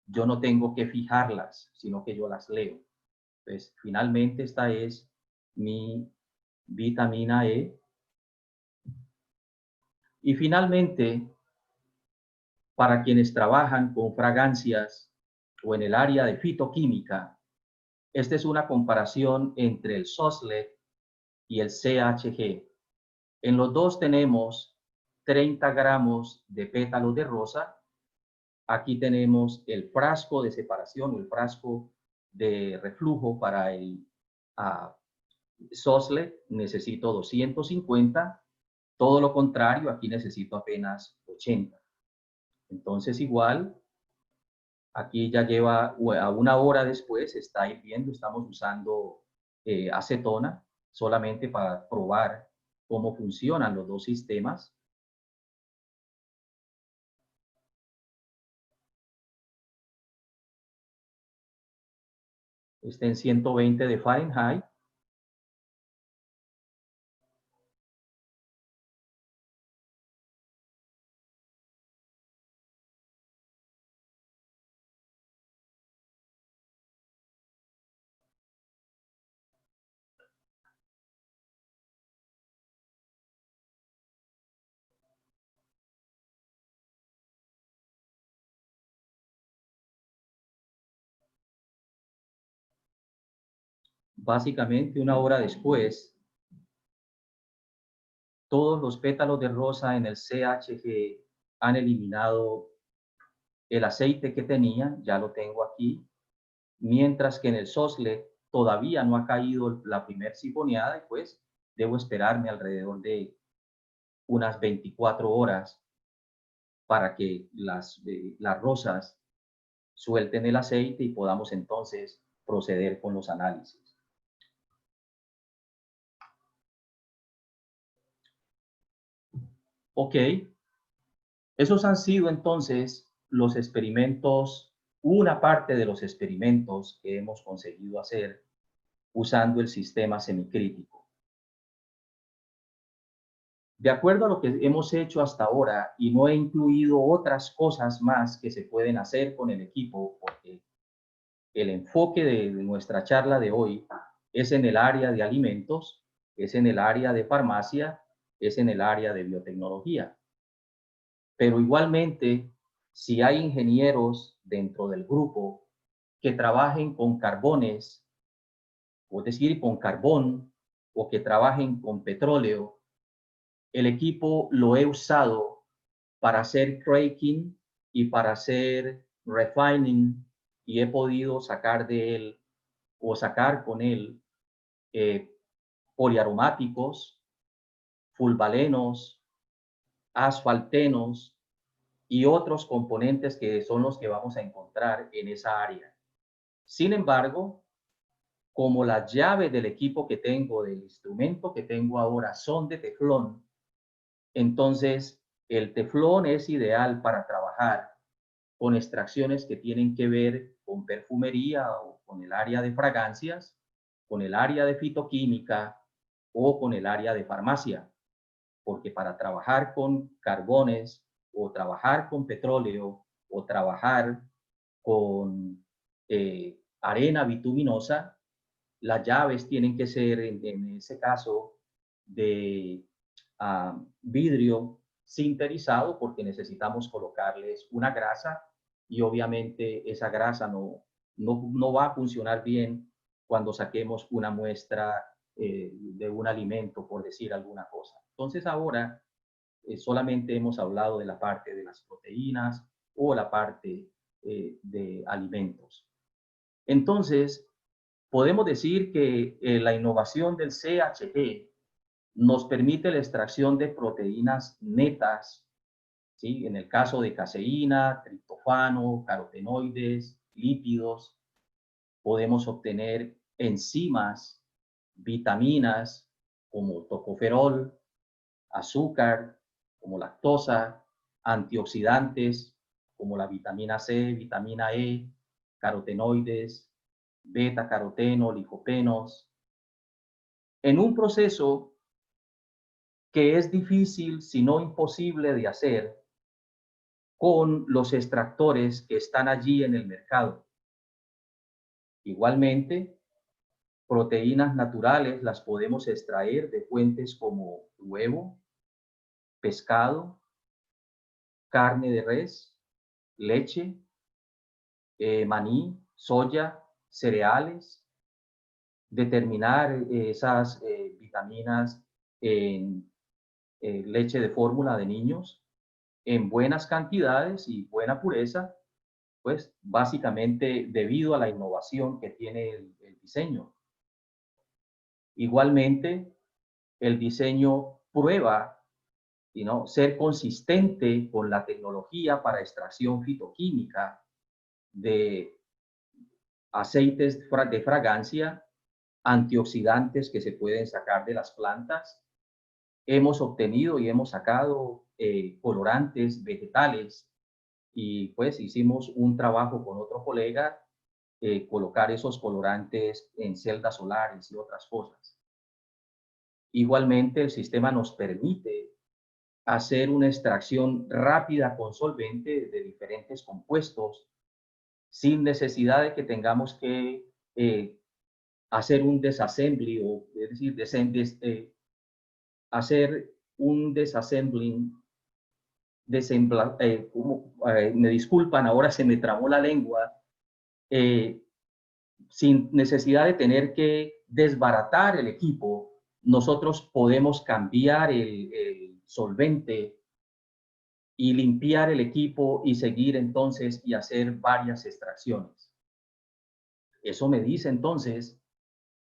Yo no tengo que fijarlas, sino que yo las leo. Pues finalmente esta es mi vitamina E. Y finalmente, para quienes trabajan con fragancias o en el área de fitoquímica, esta es una comparación entre el Soslet y el CHG. En los dos tenemos 30 gramos de pétalos de rosa. Aquí tenemos el frasco de separación o el frasco de reflujo para el Soslet. Necesito 250. Todo lo contrario, aquí necesito apenas 80. Entonces igual, aquí ya lleva a una hora después, está hirviendo, estamos usando acetona solamente para probar cómo funcionan los dos sistemas. Está en 120 de Fahrenheit. Básicamente, una hora después, todos los pétalos de rosa en el CHG han eliminado el aceite que tenían, ya lo tengo aquí, mientras que en el Soslet todavía no ha caído la primera sifoneada y pues debo esperarme alrededor de unas 24 horas para que las rosas suelten el aceite y podamos entonces proceder con los análisis. Ok, esos han sido entonces los experimentos, una parte de los experimentos que hemos conseguido hacer usando el sistema semicrítico. De acuerdo a lo que hemos hecho hasta ahora, y no he incluido otras cosas más que se pueden hacer con el equipo, porque el enfoque de nuestra charla de hoy es en el área de alimentos, es en el área de farmacia, es en el área de biotecnología. Pero igualmente, si hay ingenieros dentro del grupo que trabajen con carbones, es decir, con carbón, o que trabajen con petróleo, el equipo lo he usado para hacer cracking y para hacer refining, y he podido sacar de él o sacar con él poliaromáticos, fulvalenos, asfaltenos y otros componentes que son los que vamos a encontrar en esa área. Sin embargo, como las llaves del equipo que tengo, del instrumento que tengo ahora, son de teflón, entonces el teflón es ideal para trabajar con extracciones que tienen que ver con perfumería o con el área de fragancias, con el área de fitoquímica o con el área de farmacia. Porque para trabajar con carbones o trabajar con petróleo o trabajar con arena bituminosa, las llaves tienen que ser, en ese caso, de vidrio sinterizado, porque necesitamos colocarles una grasa y obviamente esa grasa no va a funcionar bien cuando saquemos una muestra de un alimento, por decir alguna cosa. Entonces ahora solamente hemos hablado de la parte de las proteínas o la parte de alimentos. Entonces, podemos decir que la innovación del CHG nos permite la extracción de proteínas netas, ¿sí? En el caso de caseína, triptofano, carotenoides, lípidos, podemos obtener enzimas, vitaminas como tocoferol, azúcar como lactosa, antioxidantes como la vitamina C, vitamina E, carotenoides, beta-caroteno, licopenos, en un proceso que es difícil, si no imposible de hacer, con los extractores que están allí en el mercado. Igualmente, proteínas naturales las podemos extraer de fuentes como huevo, pescado, carne de res, leche, maní, soya, cereales, determinar esas vitaminas en leche de fórmula de niños en buenas cantidades y buena pureza, pues básicamente debido a la innovación que tiene el diseño. Igualmente, el diseño prueba ser consistente con la tecnología para extracción fitoquímica de aceites de fragancia, antioxidantes que se pueden sacar de las plantas. Hemos obtenido y hemos sacado colorantes vegetales y pues hicimos un trabajo con otro colega, colocar esos colorantes en celdas solares y otras cosas. Igualmente, el sistema nos permite hacer una extracción rápida con solvente de diferentes compuestos sin necesidad de que tengamos que hacer un disassembly, o es decir, hacer un disassembling, me disculpan, ahora se me trabó la lengua, sin necesidad de tener que desbaratar el equipo, nosotros podemos cambiar el solvente y limpiar el equipo y seguir entonces y hacer varias extracciones. Eso me dice entonces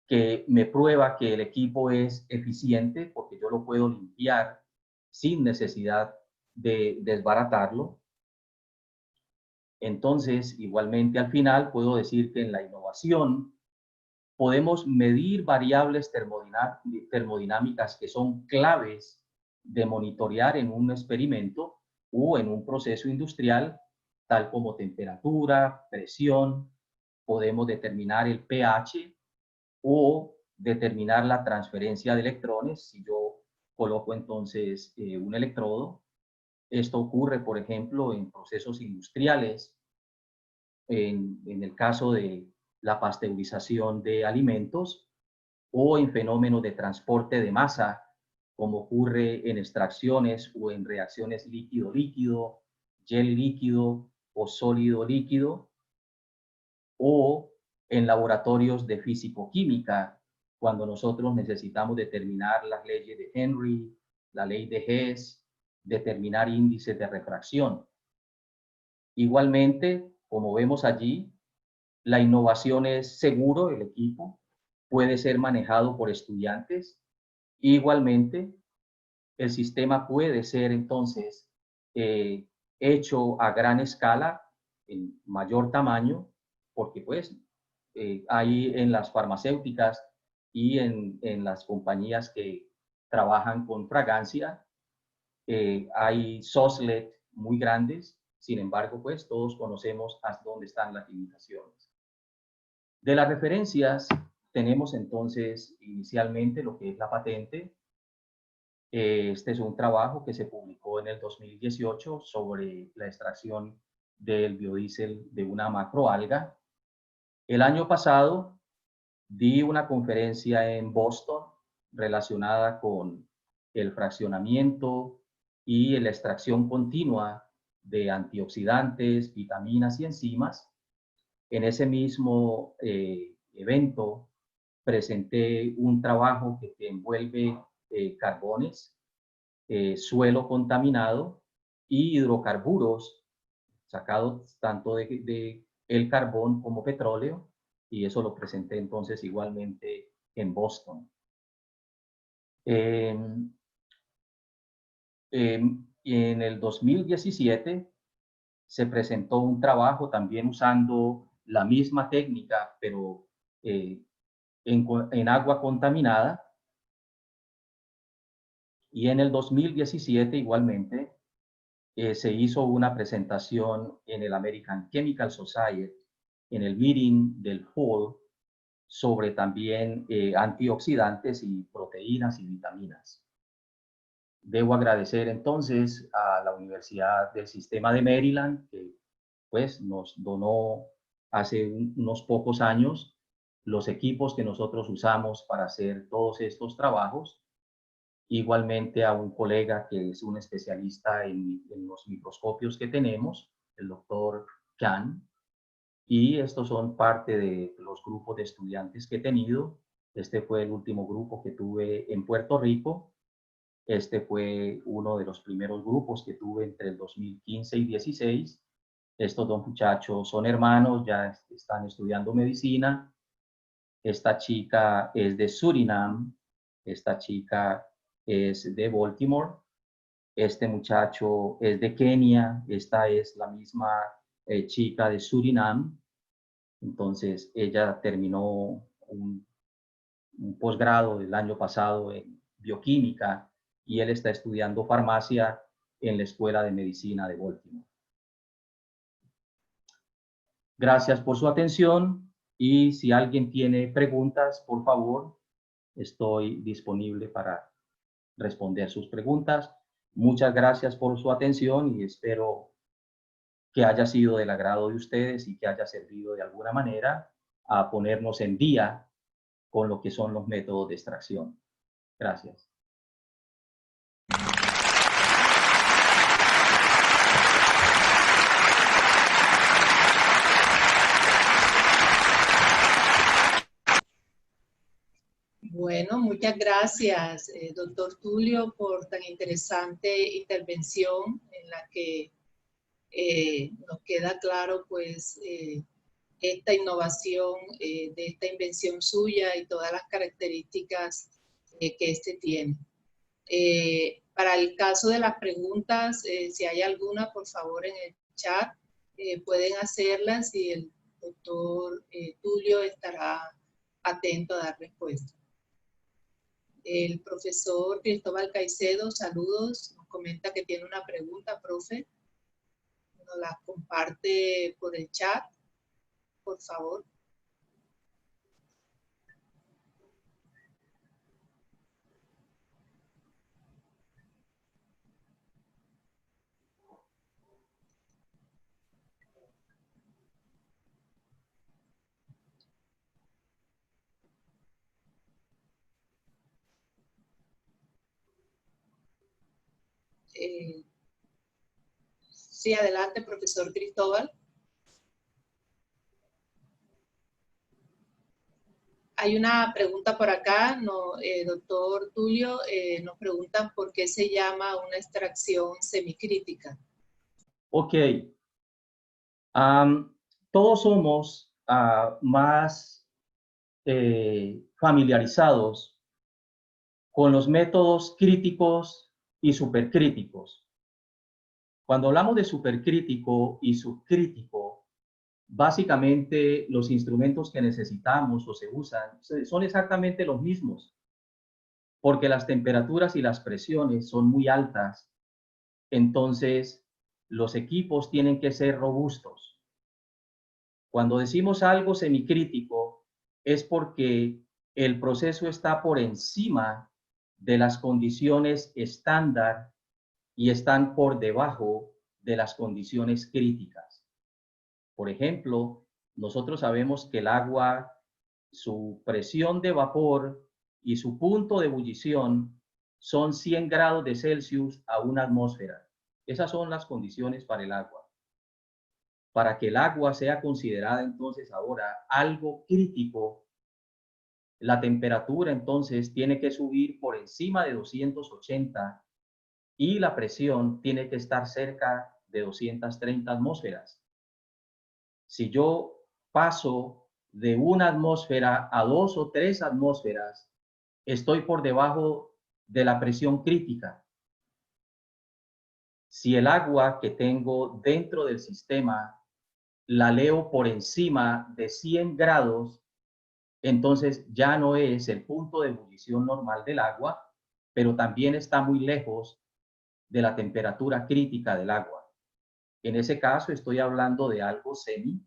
que me prueba que el equipo es eficiente porque yo lo puedo limpiar sin necesidad de desbaratarlo. Entonces, igualmente al final puedo decir que en la innovación podemos medir variables termodinámicas que son claves de monitorear en un experimento o en un proceso industrial, tal como temperatura, presión, podemos determinar el pH o determinar la transferencia de electrones si yo coloco entonces un electrodo. Esto ocurre, por ejemplo, en procesos industriales, en el caso de la pasteurización de alimentos o en fenómenos de transporte de masa, como ocurre en extracciones o en reacciones líquido-líquido, gel líquido o sólido líquido, o en laboratorios de físico-química, cuando nosotros necesitamos determinar las leyes de Henry, la ley de Hess, determinar índices de refracción. Igualmente, como vemos allí, la innovación es seguro, el equipo puede ser manejado por estudiantes. Igualmente, el sistema puede ser entonces hecho a gran escala, en mayor tamaño, porque pues hay en las farmacéuticas y en las compañías que trabajan con fragancia, hay SOSLED muy grandes. Sin embargo, pues todos conocemos hasta dónde están las limitaciones. De las referencias tenemos entonces inicialmente lo que es la patente. Este es un trabajo que se publicó en el 2018 sobre la extracción del biodiesel de una macroalga. El año pasado di una conferencia en Boston relacionada con el fraccionamiento y la extracción continua de antioxidantes, vitaminas y enzimas. En ese mismo evento presenté un trabajo que envuelve carbones, suelo contaminado y hidrocarburos sacados tanto de el carbón como petróleo, y eso lo presenté entonces igualmente en Boston. En el 2017 se presentó un trabajo también usando la misma técnica, pero en agua contaminada. Y en el 2017 igualmente se hizo una presentación en el American Chemical Society, en el meeting del fall, sobre también antioxidantes y proteínas y vitaminas. Debo agradecer entonces a la Universidad del Sistema de Maryland, que pues nos donó hace unos pocos años los equipos que nosotros usamos para hacer todos estos trabajos. Igualmente a un colega que es un especialista en los microscopios que tenemos, el doctor Khan, y estos son parte de los grupos de estudiantes que he tenido. Este fue el último grupo que tuve en Puerto Rico. Este fue uno de los primeros grupos que tuve entre el 2015 y 16. Estos dos muchachos son hermanos, ya están estudiando medicina. Esta chica es de Surinam, esta chica es de Baltimore, este muchacho es de Kenia, esta es la misma chica de Surinam. Entonces ella terminó un posgrado el año pasado en bioquímica y él está estudiando farmacia en la Escuela de Medicina de Baltimore. Gracias por su atención y si alguien tiene preguntas, por favor, estoy disponible para responder sus preguntas. Muchas gracias por su atención y espero que haya sido del agrado de ustedes y que haya servido de alguna manera a ponernos en día con lo que son los métodos de extracción. Gracias. Bueno, muchas gracias, doctor Tulio, por tan interesante intervención en la que nos queda claro, pues, esta innovación de esta invención suya y todas las características que este tiene. Para el caso de las preguntas, si hay alguna, por favor, en el chat, pueden hacerlas y el doctor Tulio estará atento a dar respuesta. El profesor Cristóbal Caicedo, saludos, nos comenta que tiene una pregunta, profe. Nos la comparte por el chat, por favor. Sí, adelante, profesor Cristóbal. Hay una pregunta por acá, no, doctor Tulio, nos preguntan por qué se llama una extracción semicrítica. Ok. Todos somos más familiarizados con los métodos críticos y supercríticos. Cuando hablamos de supercrítico y subcrítico, básicamente los instrumentos que necesitamos o se usan son exactamente los mismos, porque las temperaturas y las presiones son muy altas, entonces los equipos tienen que ser robustos. Cuando decimos algo semicrítico es porque el proceso está por encima de las condiciones estándar y están por debajo de las condiciones críticas. Por ejemplo, nosotros sabemos que el agua, su presión de vapor y su punto de ebullición son 100 grados de Celsius a una atmósfera. Esas son las condiciones para el agua. Para que el agua sea considerada entonces ahora algo crítico, la temperatura entonces tiene que subir por encima de 280 y la presión tiene que estar cerca de 230 atmósferas. Si yo paso de una atmósfera a 2 o 3 atmósferas, estoy por debajo de la presión crítica. Si el agua que tengo dentro del sistema la leo por encima de 100 grados, entonces ya no es el punto de ebullición normal del agua, pero también está muy lejos de la temperatura crítica del agua. En ese caso estoy hablando de algo semi,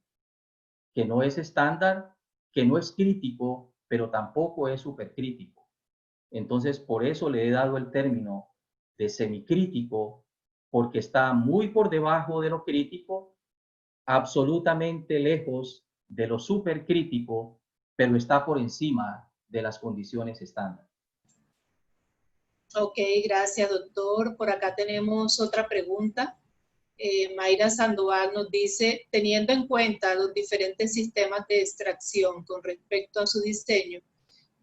que no es estándar, que no es crítico, pero tampoco es supercrítico. Entonces, por eso le he dado el término de semicrítico, porque está muy por debajo de lo crítico, absolutamente lejos de lo supercrítico, pero está por encima de las condiciones estándar. Ok, gracias, doctor. Por acá tenemos otra pregunta. Mayra Sandoval nos dice, teniendo en cuenta los diferentes sistemas de extracción con respecto a su diseño,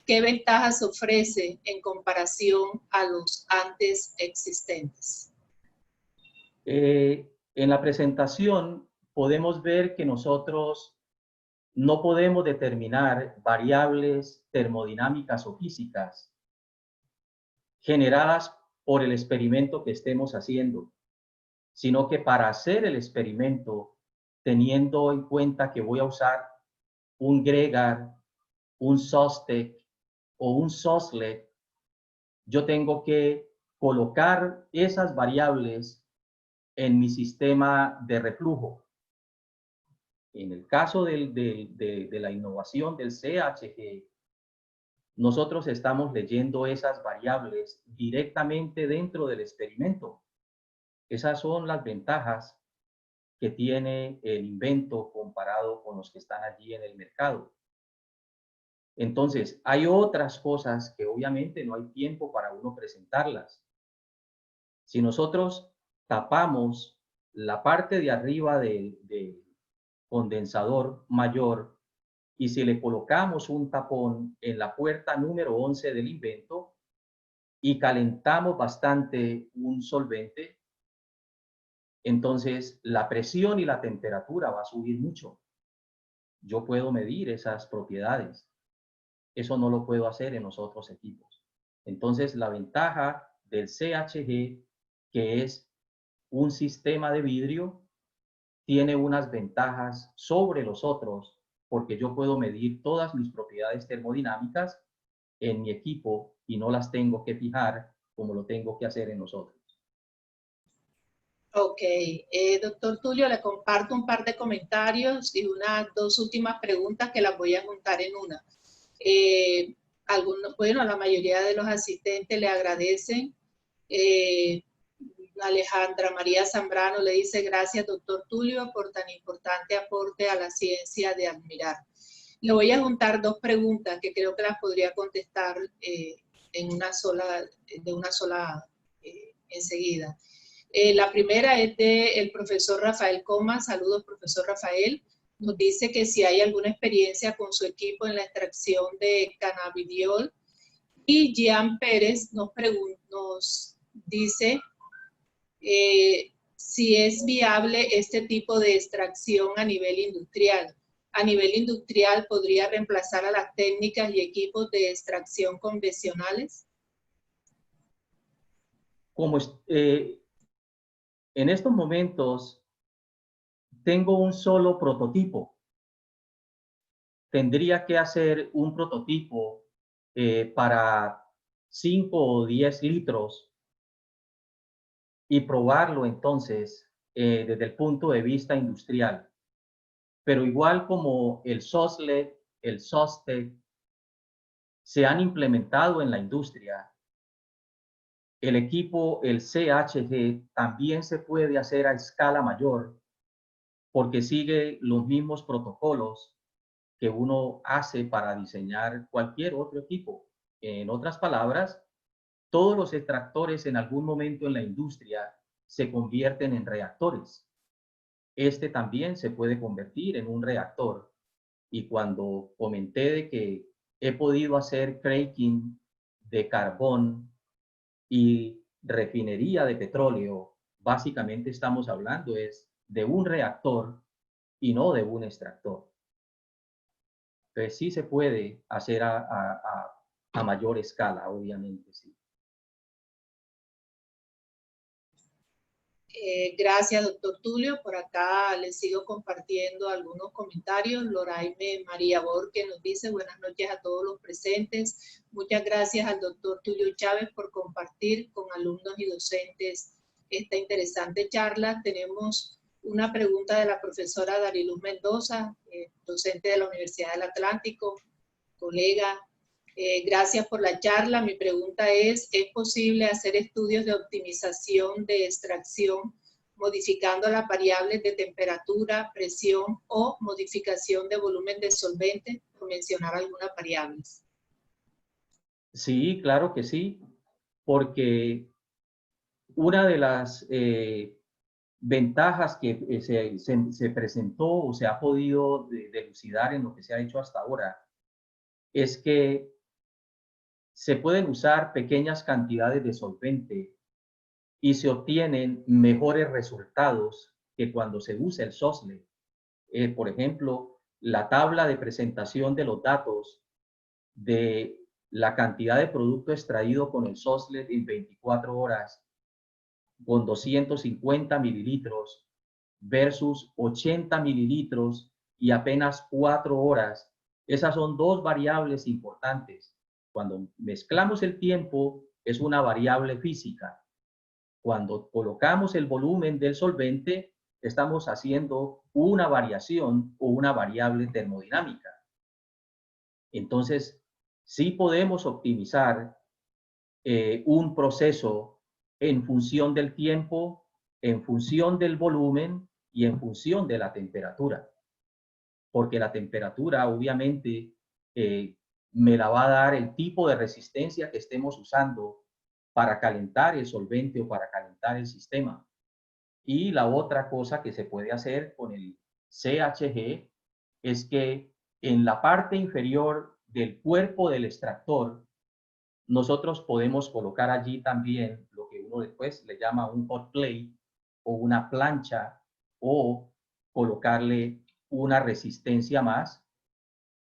¿qué ventajas ofrece en comparación a los antes existentes? En la presentación podemos ver que nosotros no podemos determinar variables termodinámicas o físicas generadas por el experimento que estemos haciendo, sino que para hacer el experimento, teniendo en cuenta que voy a usar un Gregar, un Sostek o un Soslet, yo tengo que colocar esas variables en mi sistema de reflujo. En el caso de la innovación del CHG, nosotros estamos leyendo esas variables directamente dentro del experimento. Esas son las ventajas que tiene el invento comparado con los que están allí en el mercado. Entonces, hay otras cosas que obviamente no hay tiempo para uno presentarlas. Si nosotros tapamos la parte de arriba del condensador mayor y si le colocamos un tapón en la puerta número 11 del invento y calentamos bastante un solvente, entonces la presión y la temperatura va a subir mucho. Yo puedo medir esas propiedades. Eso no lo puedo hacer en los otros equipos. Entonces la ventaja del CHG, que es un sistema de vidrio, tiene unas ventajas sobre los otros porque yo puedo medir todas mis propiedades termodinámicas en mi equipo y no las tengo que fijar como lo tengo que hacer en los otros. Ok, doctor Tulio, le comparto un par de comentarios y dos últimas preguntas que las voy a juntar en una. Bueno, la mayoría de los asistentes le agradecen. Alejandra María Zambrano le dice, gracias, doctor Tulio, por tan importante aporte a la ciencia de admirar. Le voy a juntar dos preguntas que creo que las podría contestar de una sola enseguida. La primera es del profesor Rafael Comas. Saludos, profesor Rafael. Nos dice que si hay alguna experiencia con su equipo en la extracción de cannabidiol. Y Jean Pérez nos dice si es viable este tipo de extracción a nivel industrial. A nivel industrial, ¿podría reemplazar a las técnicas y equipos de extracción convencionales? Como en estos momentos tengo un solo prototipo, tendría que hacer un prototipo para 5 o 10 litros y probarlo entonces desde el punto de vista industrial. Pero igual como el SOSLED, el SOSTEC, se han implementado en la industria, el equipo, el CHG, también se puede hacer a escala mayor porque sigue los mismos protocolos que uno hace para diseñar cualquier otro equipo. En otras palabras, todos los extractores en algún momento en la industria se convierten en reactores. Este también se puede convertir en un reactor. Y cuando comenté de que he podido hacer cracking de carbón y refinería de petróleo, básicamente estamos hablando es de un reactor y no de un extractor. Entonces sí se puede hacer a mayor escala, obviamente, sí. Gracias, doctor Tulio. Por acá les sigo compartiendo algunos comentarios. Loraime María Borque nos dice buenas noches a todos los presentes. Muchas gracias al doctor Tulio Chávez por compartir con alumnos y docentes esta interesante charla. Tenemos una pregunta de la profesora Dariluz Mendoza, docente de la Universidad del Atlántico, colega. Gracias por la charla. Mi pregunta ¿es posible hacer estudios de optimización de extracción modificando las variables de temperatura, presión o modificación de volumen de solvente, por mencionar algunas variables? Sí, claro que sí, porque una de las ventajas que se presentó o se ha podido delucidar en lo que se ha hecho hasta ahora es que se pueden usar pequeñas cantidades de solvente y se obtienen mejores resultados que cuando se usa el SOSLED. Por ejemplo, la tabla de presentación de los datos de la cantidad de producto extraído con el SOSLED en 24 horas con 250 mililitros versus 80 mililitros y apenas 4 horas. Esas son dos variables importantes. Cuando mezclamos el tiempo, es una variable física. Cuando colocamos el volumen del solvente, estamos haciendo una variación o una variable termodinámica. Entonces, sí podemos optimizar un proceso en función del tiempo, en función del volumen y en función de la temperatura. Porque la temperatura, obviamente, me la va a dar el tipo de resistencia que estemos usando para calentar el solvente o para calentar el sistema. Y la otra cosa que se puede hacer con el CHG es que en la parte inferior del cuerpo del extractor, nosotros podemos colocar allí también lo que uno después le llama un hot plate o una plancha o colocarle una resistencia más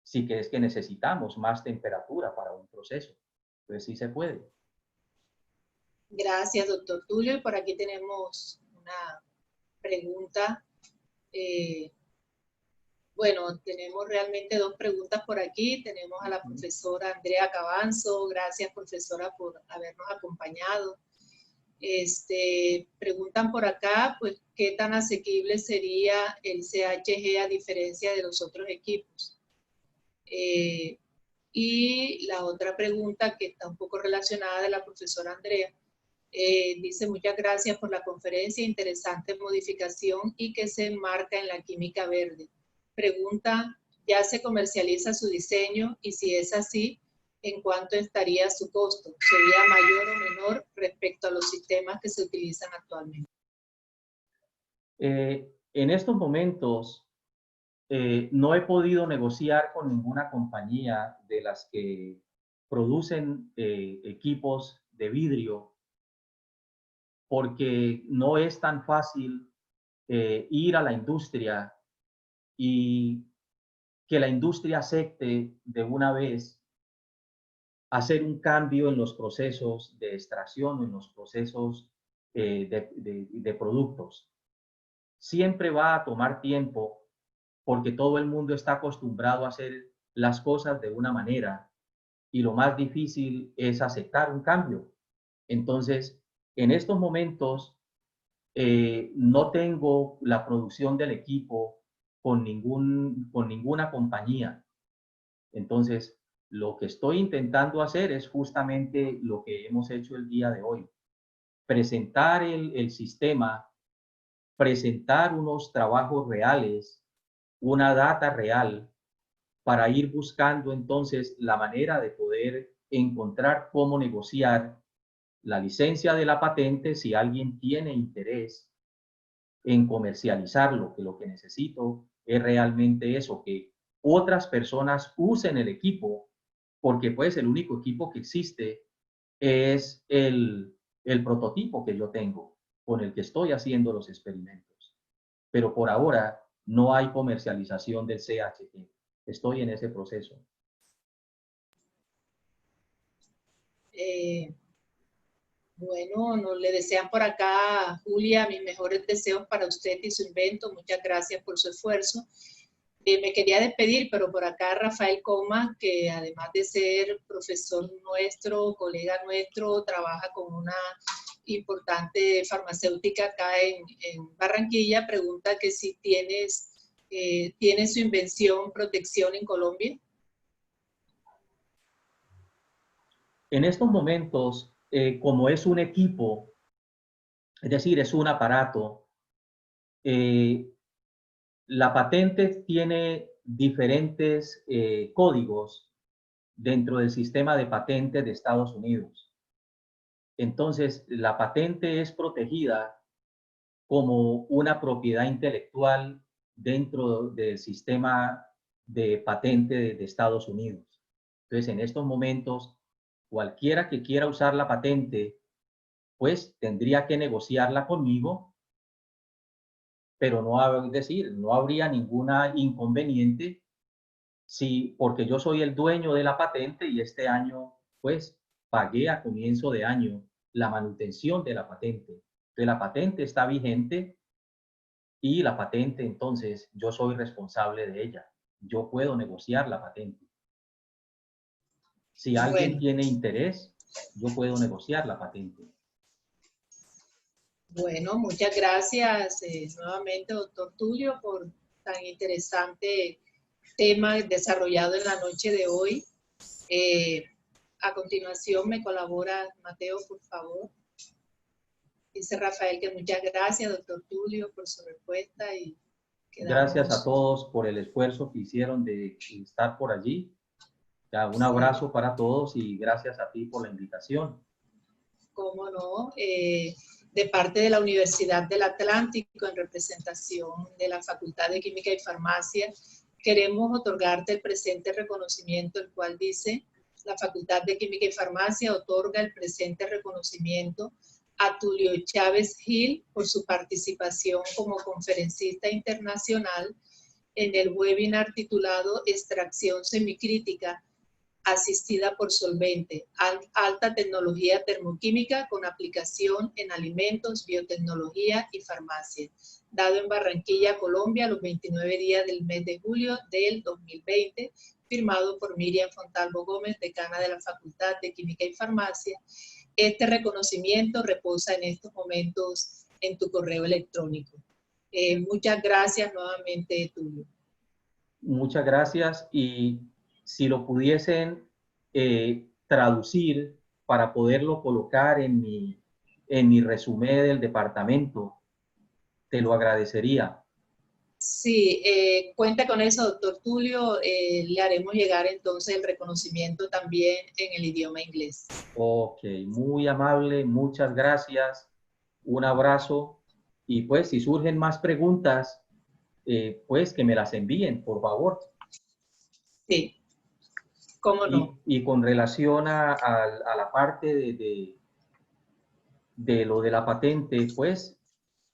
si es que necesitamos más temperatura para un proceso. Entonces sí se puede. Gracias, doctor Tulio. Y por aquí tenemos una pregunta. Bueno, tenemos realmente dos preguntas por aquí. Tenemos a la profesora Andrea Cabanzo. Gracias, profesora, por habernos acompañado. Preguntan por acá, pues, ¿qué tan asequible sería el CHG a diferencia de los otros equipos? Y la otra pregunta, que está un poco relacionada, de la profesora Andrea, dice: muchas gracias por la conferencia, interesante modificación y que se enmarca en la química verde. Pregunta: ¿ya se comercializa su diseño? Y si es así, ¿en cuánto estaría su costo? ¿Sería mayor o menor respecto a los sistemas que se utilizan actualmente? En estos momentos, no he podido negociar con ninguna compañía de las que producen equipos de vidrio, porque no es tan fácil ir a la industria y que la industria acepte de una vez hacer un cambio en los procesos de extracción, en los procesos de productos. Siempre va a tomar tiempo porque todo el mundo está acostumbrado a hacer las cosas de una manera y lo más difícil es aceptar un cambio. Entonces, en estos momentos, no tengo la producción del equipo con ninguna compañía. Entonces, lo que estoy intentando hacer es justamente lo que hemos hecho el día de hoy. Presentar el sistema, presentar unos trabajos reales, una data real, para ir buscando entonces la manera de poder encontrar cómo negociar la licencia de la patente si alguien tiene interés en comercializarlo, que lo que necesito es realmente eso, que otras personas usen el equipo, porque pues el único equipo que existe es el prototipo que yo tengo, con el que estoy haciendo los experimentos. Pero por ahora no hay comercialización del CHT. Estoy en ese proceso. Bueno, nos le desean por acá, Julia, mis mejores deseos para usted y su invento. Muchas gracias por su esfuerzo. Me quería despedir, pero por acá Rafael Coma, que además de ser profesor nuestro, colega nuestro, trabaja con una importante farmacéutica acá en Barranquilla, pregunta que si tienes su invención Protección en Colombia. En estos momentos, como es un equipo, es decir, es un aparato, la patente tiene diferentes códigos dentro del sistema de patentes de Estados Unidos. Entonces, la patente es protegida como una propiedad intelectual dentro del sistema de patente de Estados Unidos. Entonces, en estos momentos, cualquiera que quiera usar la patente, pues tendría que negociarla conmigo, pero no habría ninguna inconveniente si, porque yo soy el dueño de la patente y este año, pues, pagué a comienzo de año la manutención de la patente. Entonces, la patente está vigente y la patente, entonces, yo soy responsable de ella. Yo puedo negociar la patente. Si alguien tiene interés, yo puedo negociar la patente. Bueno, muchas gracias nuevamente, doctor Tulio, por tan interesante tema desarrollado en la noche de hoy. A continuación me colabora Mateo, por favor. Dice Rafael que muchas gracias, doctor Tulio, por su respuesta. Y gracias a todos por el esfuerzo que hicieron de estar por allí. Ya, un abrazo para todos y gracias a ti por la invitación. Cómo no, de parte de la Universidad del Atlántico, en representación de la Facultad de Química y Farmacia, queremos otorgarte el presente reconocimiento, el cual dice: la Facultad de Química y Farmacia otorga el presente reconocimiento a Tulio Chávez Gil por su participación como conferencista internacional en el webinar titulado Extracción semicrítica asistida por solvente, alta tecnología termoquímica con aplicación en alimentos, biotecnología y farmacia, dado en Barranquilla, Colombia, los 29 días del mes de julio del 2020, firmado por Miriam Fontalvo Gómez, decana de la Facultad de Química y Farmacia. Este reconocimiento reposa en estos momentos en tu correo electrónico. Muchas gracias nuevamente, Tulio. Muchas gracias, y si lo pudiesen traducir para poderlo colocar en mi resumen del departamento, te lo agradecería. Sí, cuenta con eso, doctor Tulio. Le haremos llegar entonces el reconocimiento también en el idioma inglés. Ok, muy amable, muchas gracias, un abrazo, y pues si surgen más preguntas, pues que me las envíen, por favor. Sí, cómo no. Y con relación a la parte de lo de la patente, pues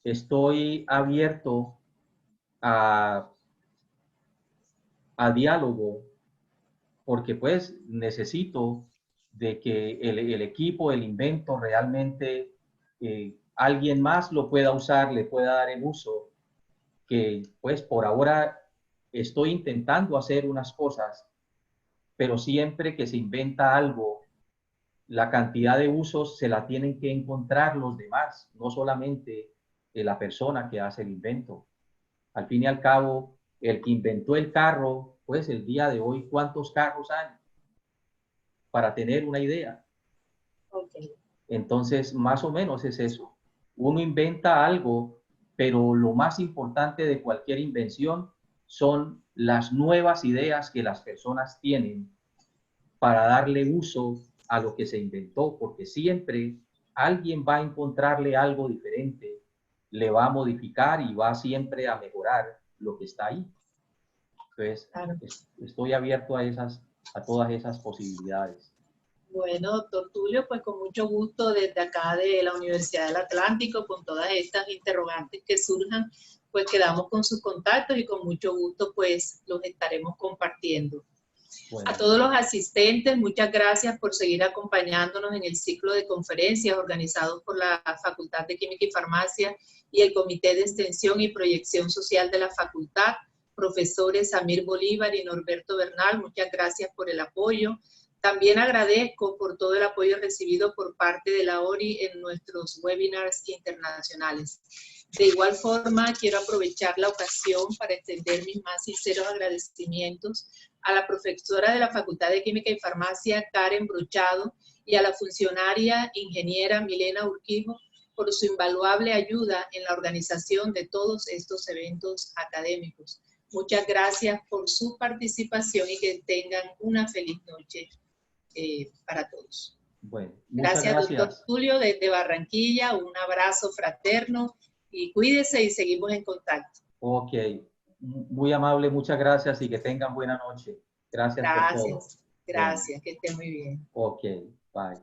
estoy abierto a diálogo, porque pues necesito de que el equipo, el invento realmente alguien más lo pueda usar, le pueda dar el uso, que pues por ahora estoy intentando hacer unas cosas, pero siempre que se inventa algo, la cantidad de usos se la tienen que encontrar los demás, no solamente la persona que hace el invento. Al fin y al cabo, el que inventó el carro, pues el día de hoy, ¿cuántos carros hay? Para tener una idea. Okay. Entonces, más o menos es eso. Uno inventa algo, pero lo más importante de cualquier invención son las nuevas ideas que las personas tienen para darle uso a lo que se inventó, porque siempre alguien va a encontrarle algo diferente, le va a modificar y va siempre a mejorar lo que está ahí. Entonces, Claro. estoy abierto a todas esas posibilidades. Bueno, doctor Tulio, pues con mucho gusto desde acá de la Universidad del Atlántico, con todas estas interrogantes que surjan, pues quedamos con sus contactos y con mucho gusto pues los estaremos compartiendo. Bueno. A todos los asistentes, muchas gracias por seguir acompañándonos en el ciclo de conferencias organizados por la Facultad de Química y Farmacia y el Comité de Extensión y Proyección Social de la Facultad, profesores Samir Bolívar y Norberto Bernal, muchas gracias por el apoyo. También agradezco por todo el apoyo recibido por parte de la ORI en nuestros webinars internacionales. De igual forma, quiero aprovechar la ocasión para extender mis más sinceros agradecimientos a la profesora de la Facultad de Química y Farmacia, Karen Brochado, y a la funcionaria ingeniera Milena Urquijo por su invaluable ayuda en la organización de todos estos eventos académicos. Muchas gracias por su participación y que tengan una feliz noche para todos. Bueno, muchas gracias, doctor Tulio, desde Barranquilla. Un abrazo fraterno y cuídese y seguimos en contacto. Ok, muy amable, muchas gracias y que tengan buena noche. Gracias por todo. Gracias, que estén muy bien. Ok, bye.